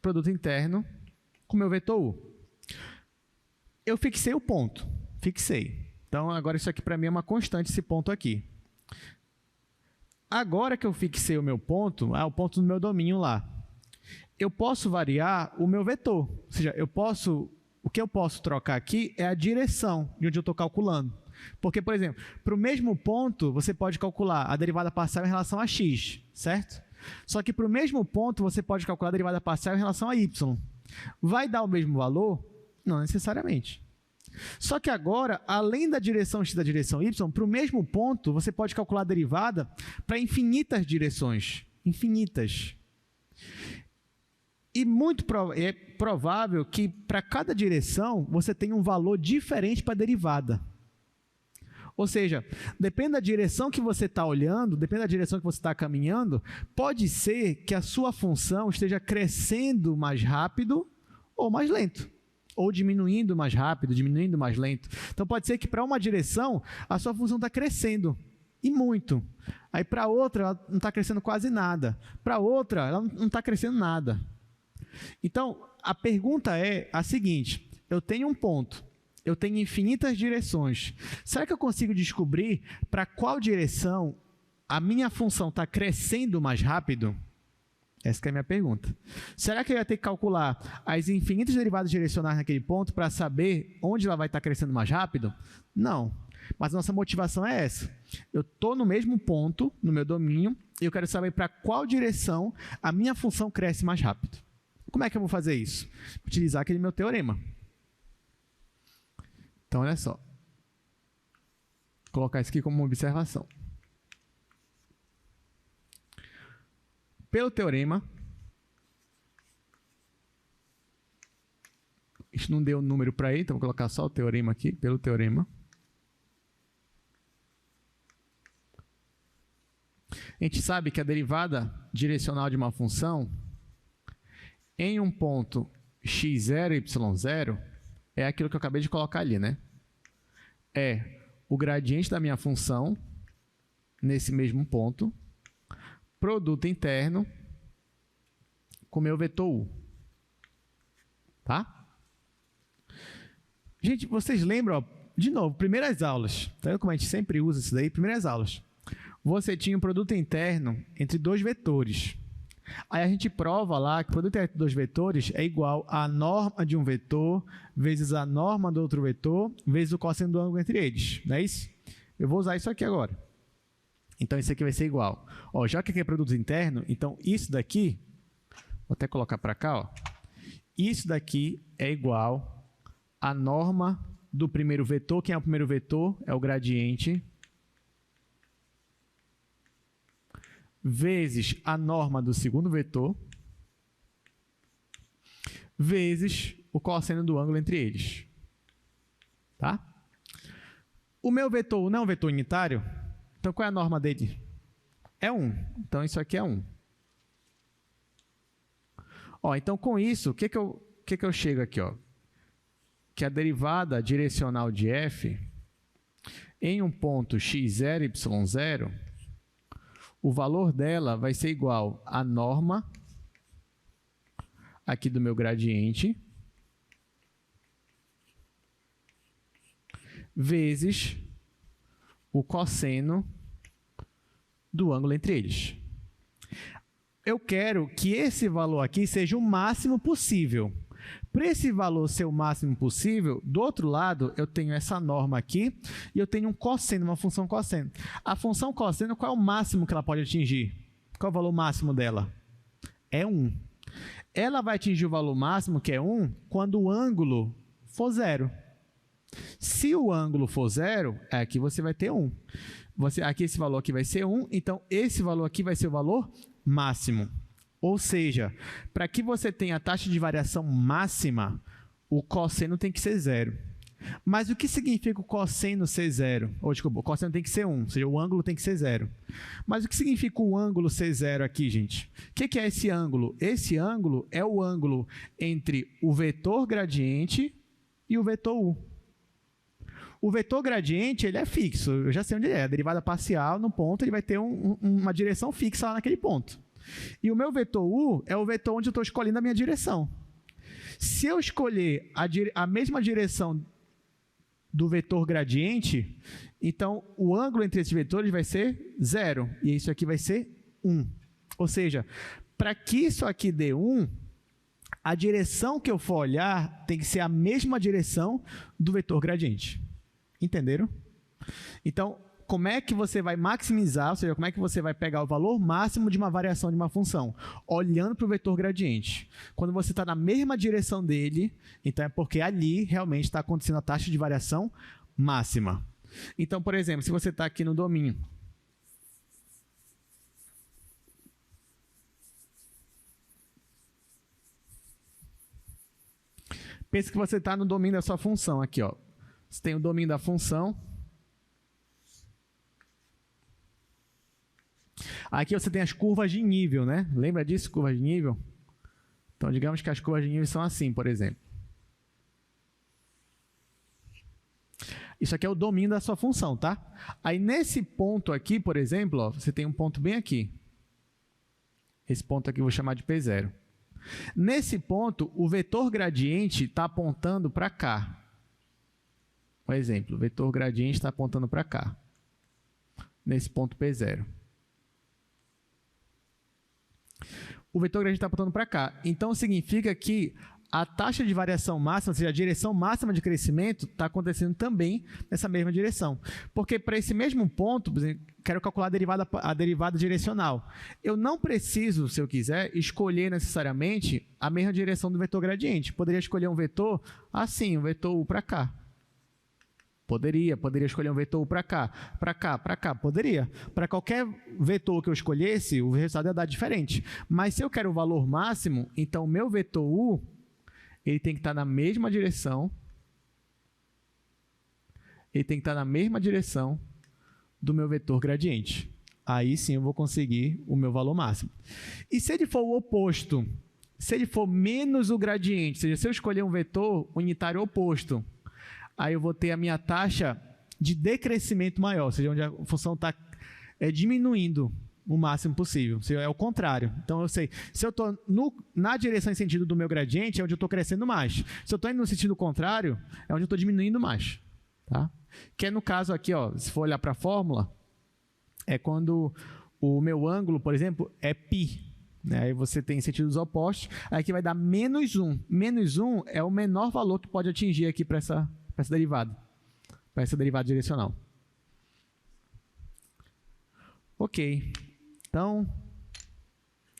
produto interno com meu vetor u. Eu fixei o ponto. Fixei. Então, agora isso aqui para mim é uma constante, esse ponto aqui. Agora que eu fixei o meu ponto, o ponto do meu domínio lá, eu posso variar o meu vetor. Ou seja, o que eu posso trocar aqui é a direção de onde eu estou calculando. Porque, por exemplo, para o mesmo ponto, você pode calcular a derivada parcial em relação a x, certo? Só que para o mesmo ponto, você pode calcular a derivada parcial em relação a y. Vai dar o mesmo valor? Não necessariamente. Só que agora, além da direção x e da direção y, para o mesmo ponto, você pode calcular a derivada para infinitas direções. Infinitas. E é provável que para cada direção você tenha um valor diferente para a derivada. Ou seja, depende da direção que você está olhando, depende da direção que você está caminhando, pode ser que a sua função esteja crescendo mais rápido ou mais lento. Ou diminuindo mais rápido, diminuindo mais lento. Então pode ser que para uma direção a sua função está crescendo. E muito. Aí para outra ela não está crescendo quase nada. Para outra ela não está crescendo nada. Então, a pergunta é a seguinte: eu tenho um ponto, eu tenho infinitas direções. Será que eu consigo descobrir para qual direção a minha função está crescendo mais rápido? Essa que é a minha pergunta. Será que eu ia ter que calcular as infinitas derivadas direcionais naquele ponto para saber onde ela vai estar crescendo mais rápido? Não. Mas a nossa motivação é essa. Eu estou no mesmo ponto, no meu domínio, e eu quero saber para qual direção a minha função cresce mais rápido. Como é que eu vou fazer isso? Utilizar aquele meu teorema. Então, olha só. Vou colocar isso aqui como uma observação. Pelo teorema, isso não deu número para aí, então vou colocar só o teorema aqui, pelo teorema. A gente sabe que a derivada direcional de uma função em um ponto x0, y0 é aquilo que eu acabei de colocar ali, né? É o gradiente da minha função nesse mesmo ponto, produto interno com meu vetor u. Tá? Gente, vocês lembram, ó, de novo, primeiras aulas. Tá vendo como a gente sempre usa isso daí? Primeiras aulas. Você tinha um produto interno entre dois vetores. Aí a gente prova lá que o produto entre dois vetores é igual à norma de um vetor vezes a norma do outro vetor vezes o cosseno do ângulo entre eles. Não é isso? Eu vou usar isso aqui agora. Então, isso aqui vai ser igual. Ó, já que aqui é produto interno, então isso daqui, vou até colocar para cá, ó, isso daqui é igual à norma do primeiro vetor. Quem é o primeiro vetor? É o gradiente. Vezes a norma do segundo vetor. Vezes o cosseno do ângulo entre eles. Tá? O meu vetor não é um vetor unitário? Então, qual é a norma dele? É 1. Então, isso aqui é 1. Ó, então, com isso, o que eu chego aqui? Ó? Que a derivada direcional de f em um ponto x0, y0, o valor dela vai ser igual à norma aqui do meu gradiente vezes o cosseno do ângulo entre eles. Eu quero que esse valor aqui seja o máximo possível. Para esse valor ser o máximo possível, do outro lado, eu tenho essa norma aqui e eu tenho um cosseno, uma função cosseno. A função cosseno, qual é o máximo que ela pode atingir? Qual é o valor máximo dela? É 1. Ela vai atingir o valor máximo, que é 1, quando o ângulo for 0. Se o ângulo for 0, aqui você vai ter 1. Aqui esse valor aqui vai ser 1, então esse valor aqui vai ser o valor máximo. Ou seja, para que você tenha a taxa de variação máxima, o cosseno tem que ser 0. Mas o que significa o cosseno ser 0? Ou, desculpa, o cosseno tem que ser 1, ou seja, o ângulo tem que ser 0. Mas o que significa o ângulo ser 0 aqui, gente? O que é esse ângulo? Esse ângulo é o ângulo entre o vetor gradiente e o vetor u. O vetor gradiente, ele é fixo, eu já sei onde ele é. A derivada parcial no ponto, ele vai ter uma direção fixa lá naquele ponto. E o meu vetor u é o vetor onde eu estou escolhendo a minha direção. Se eu escolher a mesma direção do vetor gradiente, então o ângulo entre esses vetores vai ser 0. E isso aqui vai ser 1. Ou seja, para que isso aqui dê 1, a direção que eu for olhar tem que ser a mesma direção do vetor gradiente. Entenderam? Então, como é que você vai maximizar, ou seja, como é que você vai pegar o valor máximo de uma variação de uma função? Olhando para o vetor gradiente. Quando você está na mesma direção dele, então é porque ali realmente está acontecendo a taxa de variação máxima. Então, por exemplo, se você está aqui no domínio, pense que você está no domínio da sua função aqui, ó. Você tem o domínio da função. Aqui você tem as curvas de nível, né? Lembra disso, curvas de nível? Então, digamos que as curvas de nível são assim, por exemplo. Isso aqui é o domínio da sua função, tá? Aí, nesse ponto aqui, por exemplo, ó, você tem um ponto bem aqui. Esse ponto aqui eu vou chamar de P0. Nesse ponto, o vetor gradiente está apontando para cá. Por exemplo, o vetor gradiente está apontando para cá, nesse ponto P0. O vetor gradiente está apontando para cá. Então, significa que a taxa de variação máxima, ou seja, a direção máxima de crescimento, está acontecendo também nessa mesma direção. Porque para esse mesmo ponto, por exemplo, quero calcular a derivada direcional. Eu não preciso, se eu quiser, escolher necessariamente a mesma direção do vetor gradiente. Poderia escolher um vetor assim, um vetor U para cá. Poderia escolher um vetor U para cá, para cá, poderia. Para qualquer vetor que eu escolhesse, o resultado ia dar diferente. Mas se eu quero o valor máximo, então o meu vetor U, ele tem que estar na mesma direção, do meu vetor gradiente. Aí sim eu vou conseguir o meu valor máximo. E se ele for o oposto, se ele for menos o gradiente, ou seja, se eu escolher um vetor unitário oposto, aí eu vou ter a minha taxa de decrescimento maior, ou seja, onde a função está diminuindo o máximo possível. É o contrário. Então, eu sei, se eu estou na direção e sentido do meu gradiente, é onde eu estou crescendo mais. Se eu estou indo no sentido contrário, é onde eu estou diminuindo mais. Tá? Que é no caso aqui, ó, se for olhar para a fórmula, é quando o meu ângulo, por exemplo, é π. Né? Aí você tem sentidos opostos, aí aqui vai dar menos 1. Menos 1 é o menor valor que pode atingir aqui para essa derivada, direcional. Ok. Então,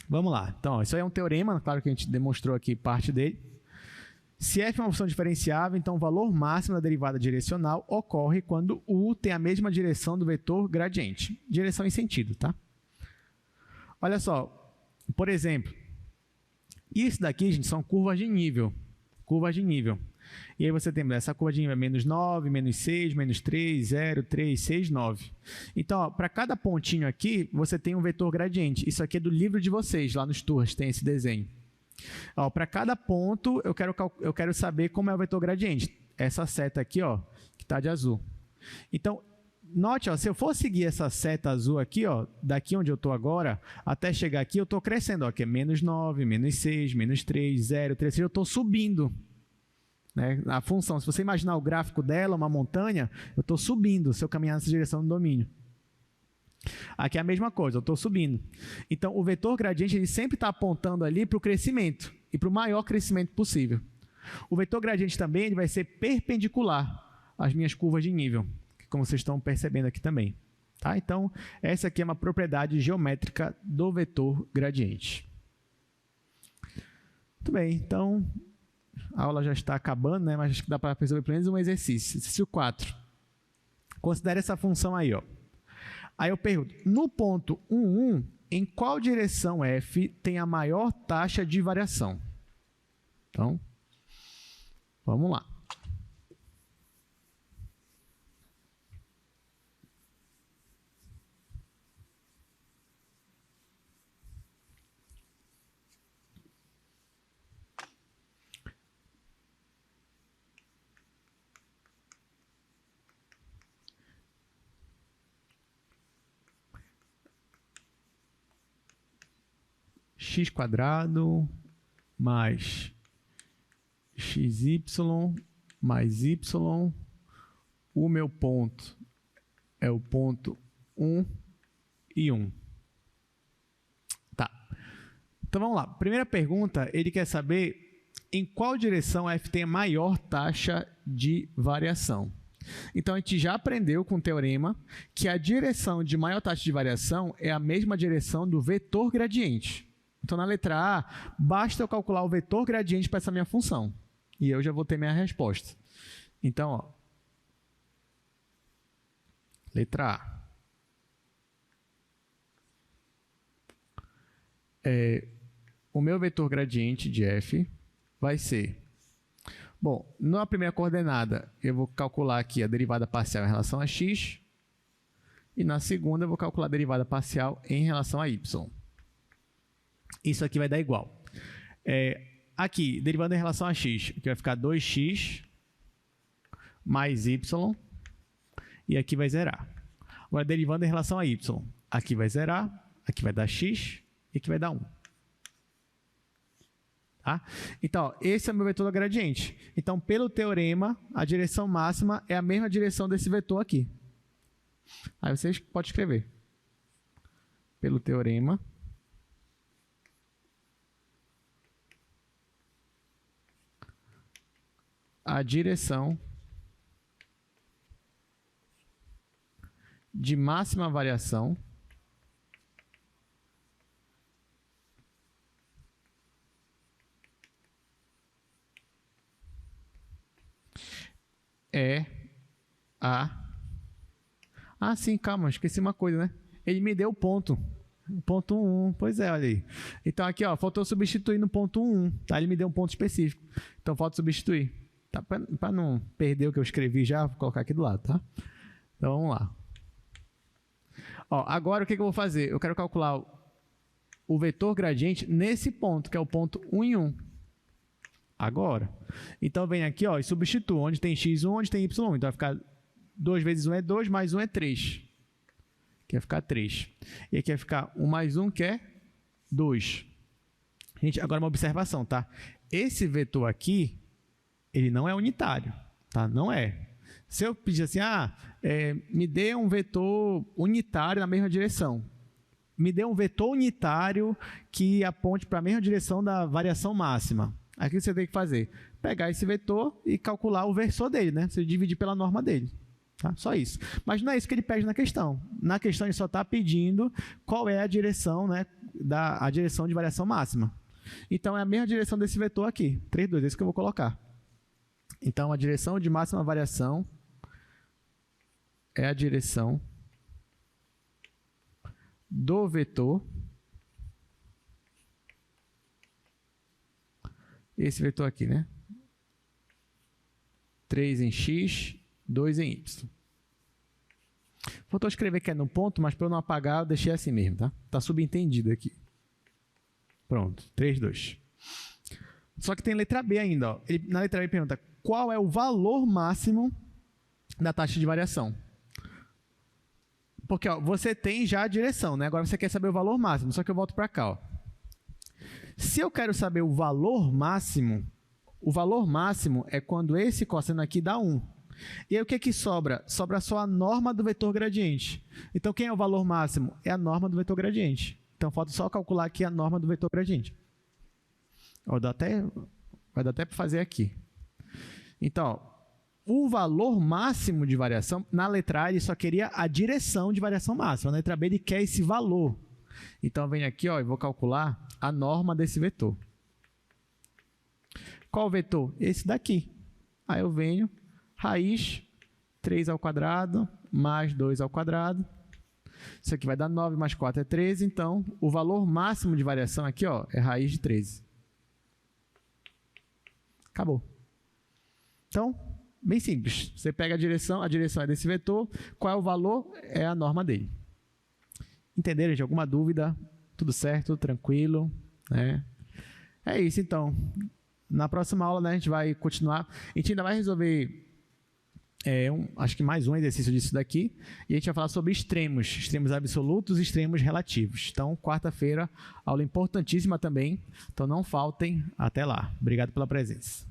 vamos lá. Então, isso aí é um teorema, claro que a gente demonstrou aqui parte dele. Se f é uma função diferenciável, então o valor máximo da derivada direcional ocorre quando u tem a mesma direção do vetor gradiente. Direção e sentido, tá? Olha só, por exemplo, isso daqui, gente, são curvas de nível. Curvas de nível. E aí você tem essa curva de nível menos 9, menos 6, menos 3, 0, 3, 6, 9. Então, para cada pontinho aqui, você tem um vetor gradiente. Isso aqui é do livro de vocês, lá nos tours, tem esse desenho. Para cada ponto, eu quero saber como é o vetor gradiente. Essa seta aqui, ó, que está de azul. Então, note, ó, se eu for seguir essa seta azul aqui, ó, daqui onde eu estou agora, até chegar aqui, eu estou crescendo, ó, que é menos 9, menos 6, menos 3, 0, 3, eu estou subindo. Né? A função, se você imaginar o gráfico dela, uma montanha, eu estou subindo se eu caminhar nessa direção do domínio. Aqui é a mesma coisa, eu estou subindo. Então, o vetor gradiente ele sempre está apontando ali para o crescimento e para o maior crescimento possível. O vetor gradiente também ele vai ser perpendicular às minhas curvas de nível, como vocês estão percebendo aqui também. Tá? Então, essa aqui é uma propriedade geométrica do vetor gradiente. Muito bem, então a aula já está acabando, né? Mas acho que dá para resolver pelo menos um exercício. Exercício 4. Considere essa função aí, ó. Aí eu pergunto, no ponto 1, 1, em qual direção f tem a maior taxa de variação? Então, vamos lá. X² mais xy mais y, o meu ponto é o ponto 1 e 1. Tá. Então vamos lá. Primeira pergunta, ele quer saber em qual direção f tem a maior taxa de variação. Então a gente já aprendeu com o teorema que a direção de maior taxa de variação é a mesma direção do vetor gradiente. Então, na letra A, basta eu calcular o vetor gradiente para essa minha função. E eu já vou ter minha resposta. Então, ó, letra A. O meu vetor gradiente de f vai ser... Bom, na primeira coordenada, eu vou calcular aqui a derivada parcial em relação a x. E na segunda, eu vou calcular a derivada parcial em relação a y. Isso aqui vai dar igual. Aqui, derivando em relação a x, aqui vai ficar 2x mais y, e aqui vai zerar. Agora, derivando em relação a y, aqui vai zerar, aqui vai dar x, e aqui vai dar 1. Tá? Então, ó, esse é o meu vetor gradiente. Então, pelo teorema, a direção máxima é a mesma direção desse vetor aqui. Aí vocês podem escrever. Pelo teorema, a direção de máxima variação é a... Ah, sim, calma, esqueci uma coisa, né? Ele me deu o ponto. Ponto 1, pois é, olha aí. Então aqui, ó, faltou substituir no ponto 1, tá? Ele me deu um ponto específico. Então falta substituir. Tá? Para não perder o que eu escrevi já, vou colocar aqui do lado, tá? Então vamos lá. Ó, agora o que eu vou fazer? Eu quero calcular o vetor gradiente nesse ponto, que é o ponto 1 em 1. Agora. Então vem aqui, ó, e substituo. Onde tem x1, onde tem y1. Então vai ficar 2 vezes 1 é 2, mais 1 é 3. Aqui vai ficar 3. E aqui vai ficar 1 mais 1, que é 2. Gente, agora uma observação, tá? Esse vetor aqui, ele não é unitário, tá? Não é. Se eu pedir assim, me dê um vetor unitário na mesma direção. Me dê um vetor unitário que aponte para a mesma direção da variação máxima. Aqui você tem que fazer, pegar esse vetor e calcular o versor dele, né? Você dividir pela norma dele. Tá? Só isso. Mas não é isso que ele pede na questão. Na questão ele só está pedindo qual é a direção, né, a direção de variação máxima. Então é a mesma direção desse vetor aqui, 3, 2, esse que eu vou colocar. Então a direção de máxima variação é a direção do vetor, esse vetor aqui, né? 3 em x, 2 em y. Faltou escrever que é no ponto, mas para eu não apagar, eu deixei assim mesmo, tá? Tá subentendido aqui. Pronto, 3, 2. Só que tem letra B ainda, ó. Na letra B ele pergunta qual é o valor máximo da taxa de variação. Porque ó, você tem já a direção, né? Agora você quer saber o valor máximo, só que eu volto para cá, ó. Se eu quero saber o valor máximo é quando esse cosseno aqui dá 1. E aí o que que sobra? Sobra só a norma do vetor gradiente. Então quem é o valor máximo? É a norma do vetor gradiente. Então falta só calcular aqui a norma do vetor gradiente. Ó, vai dar até para fazer aqui. Então, ó, o valor máximo de variação, na letra A ele só queria a direção de variação máxima. Na letra B ele quer esse valor. Então eu venho aqui, ó, e vou calcular a norma desse vetor. Qual vetor? Esse daqui. Aí eu venho, raiz 3 ao quadrado mais 2 ao quadrado. Isso aqui vai dar 9 mais 4 é 13. Então, o valor máximo de variação aqui, ó, é raiz de 13. Acabou. Então, bem simples. Você pega a direção é desse vetor. Qual é o valor? É a norma dele. Entenderam, gente? Alguma dúvida? Tudo certo? Tranquilo? Né? É isso, então. Na próxima aula, né, a gente vai continuar. A gente ainda vai resolver, acho que mais um exercício disso daqui. E a gente vai falar sobre extremos absolutos e extremos relativos. Então, quarta-feira, aula importantíssima também. Então, não faltem. Até lá. Obrigado pela presença.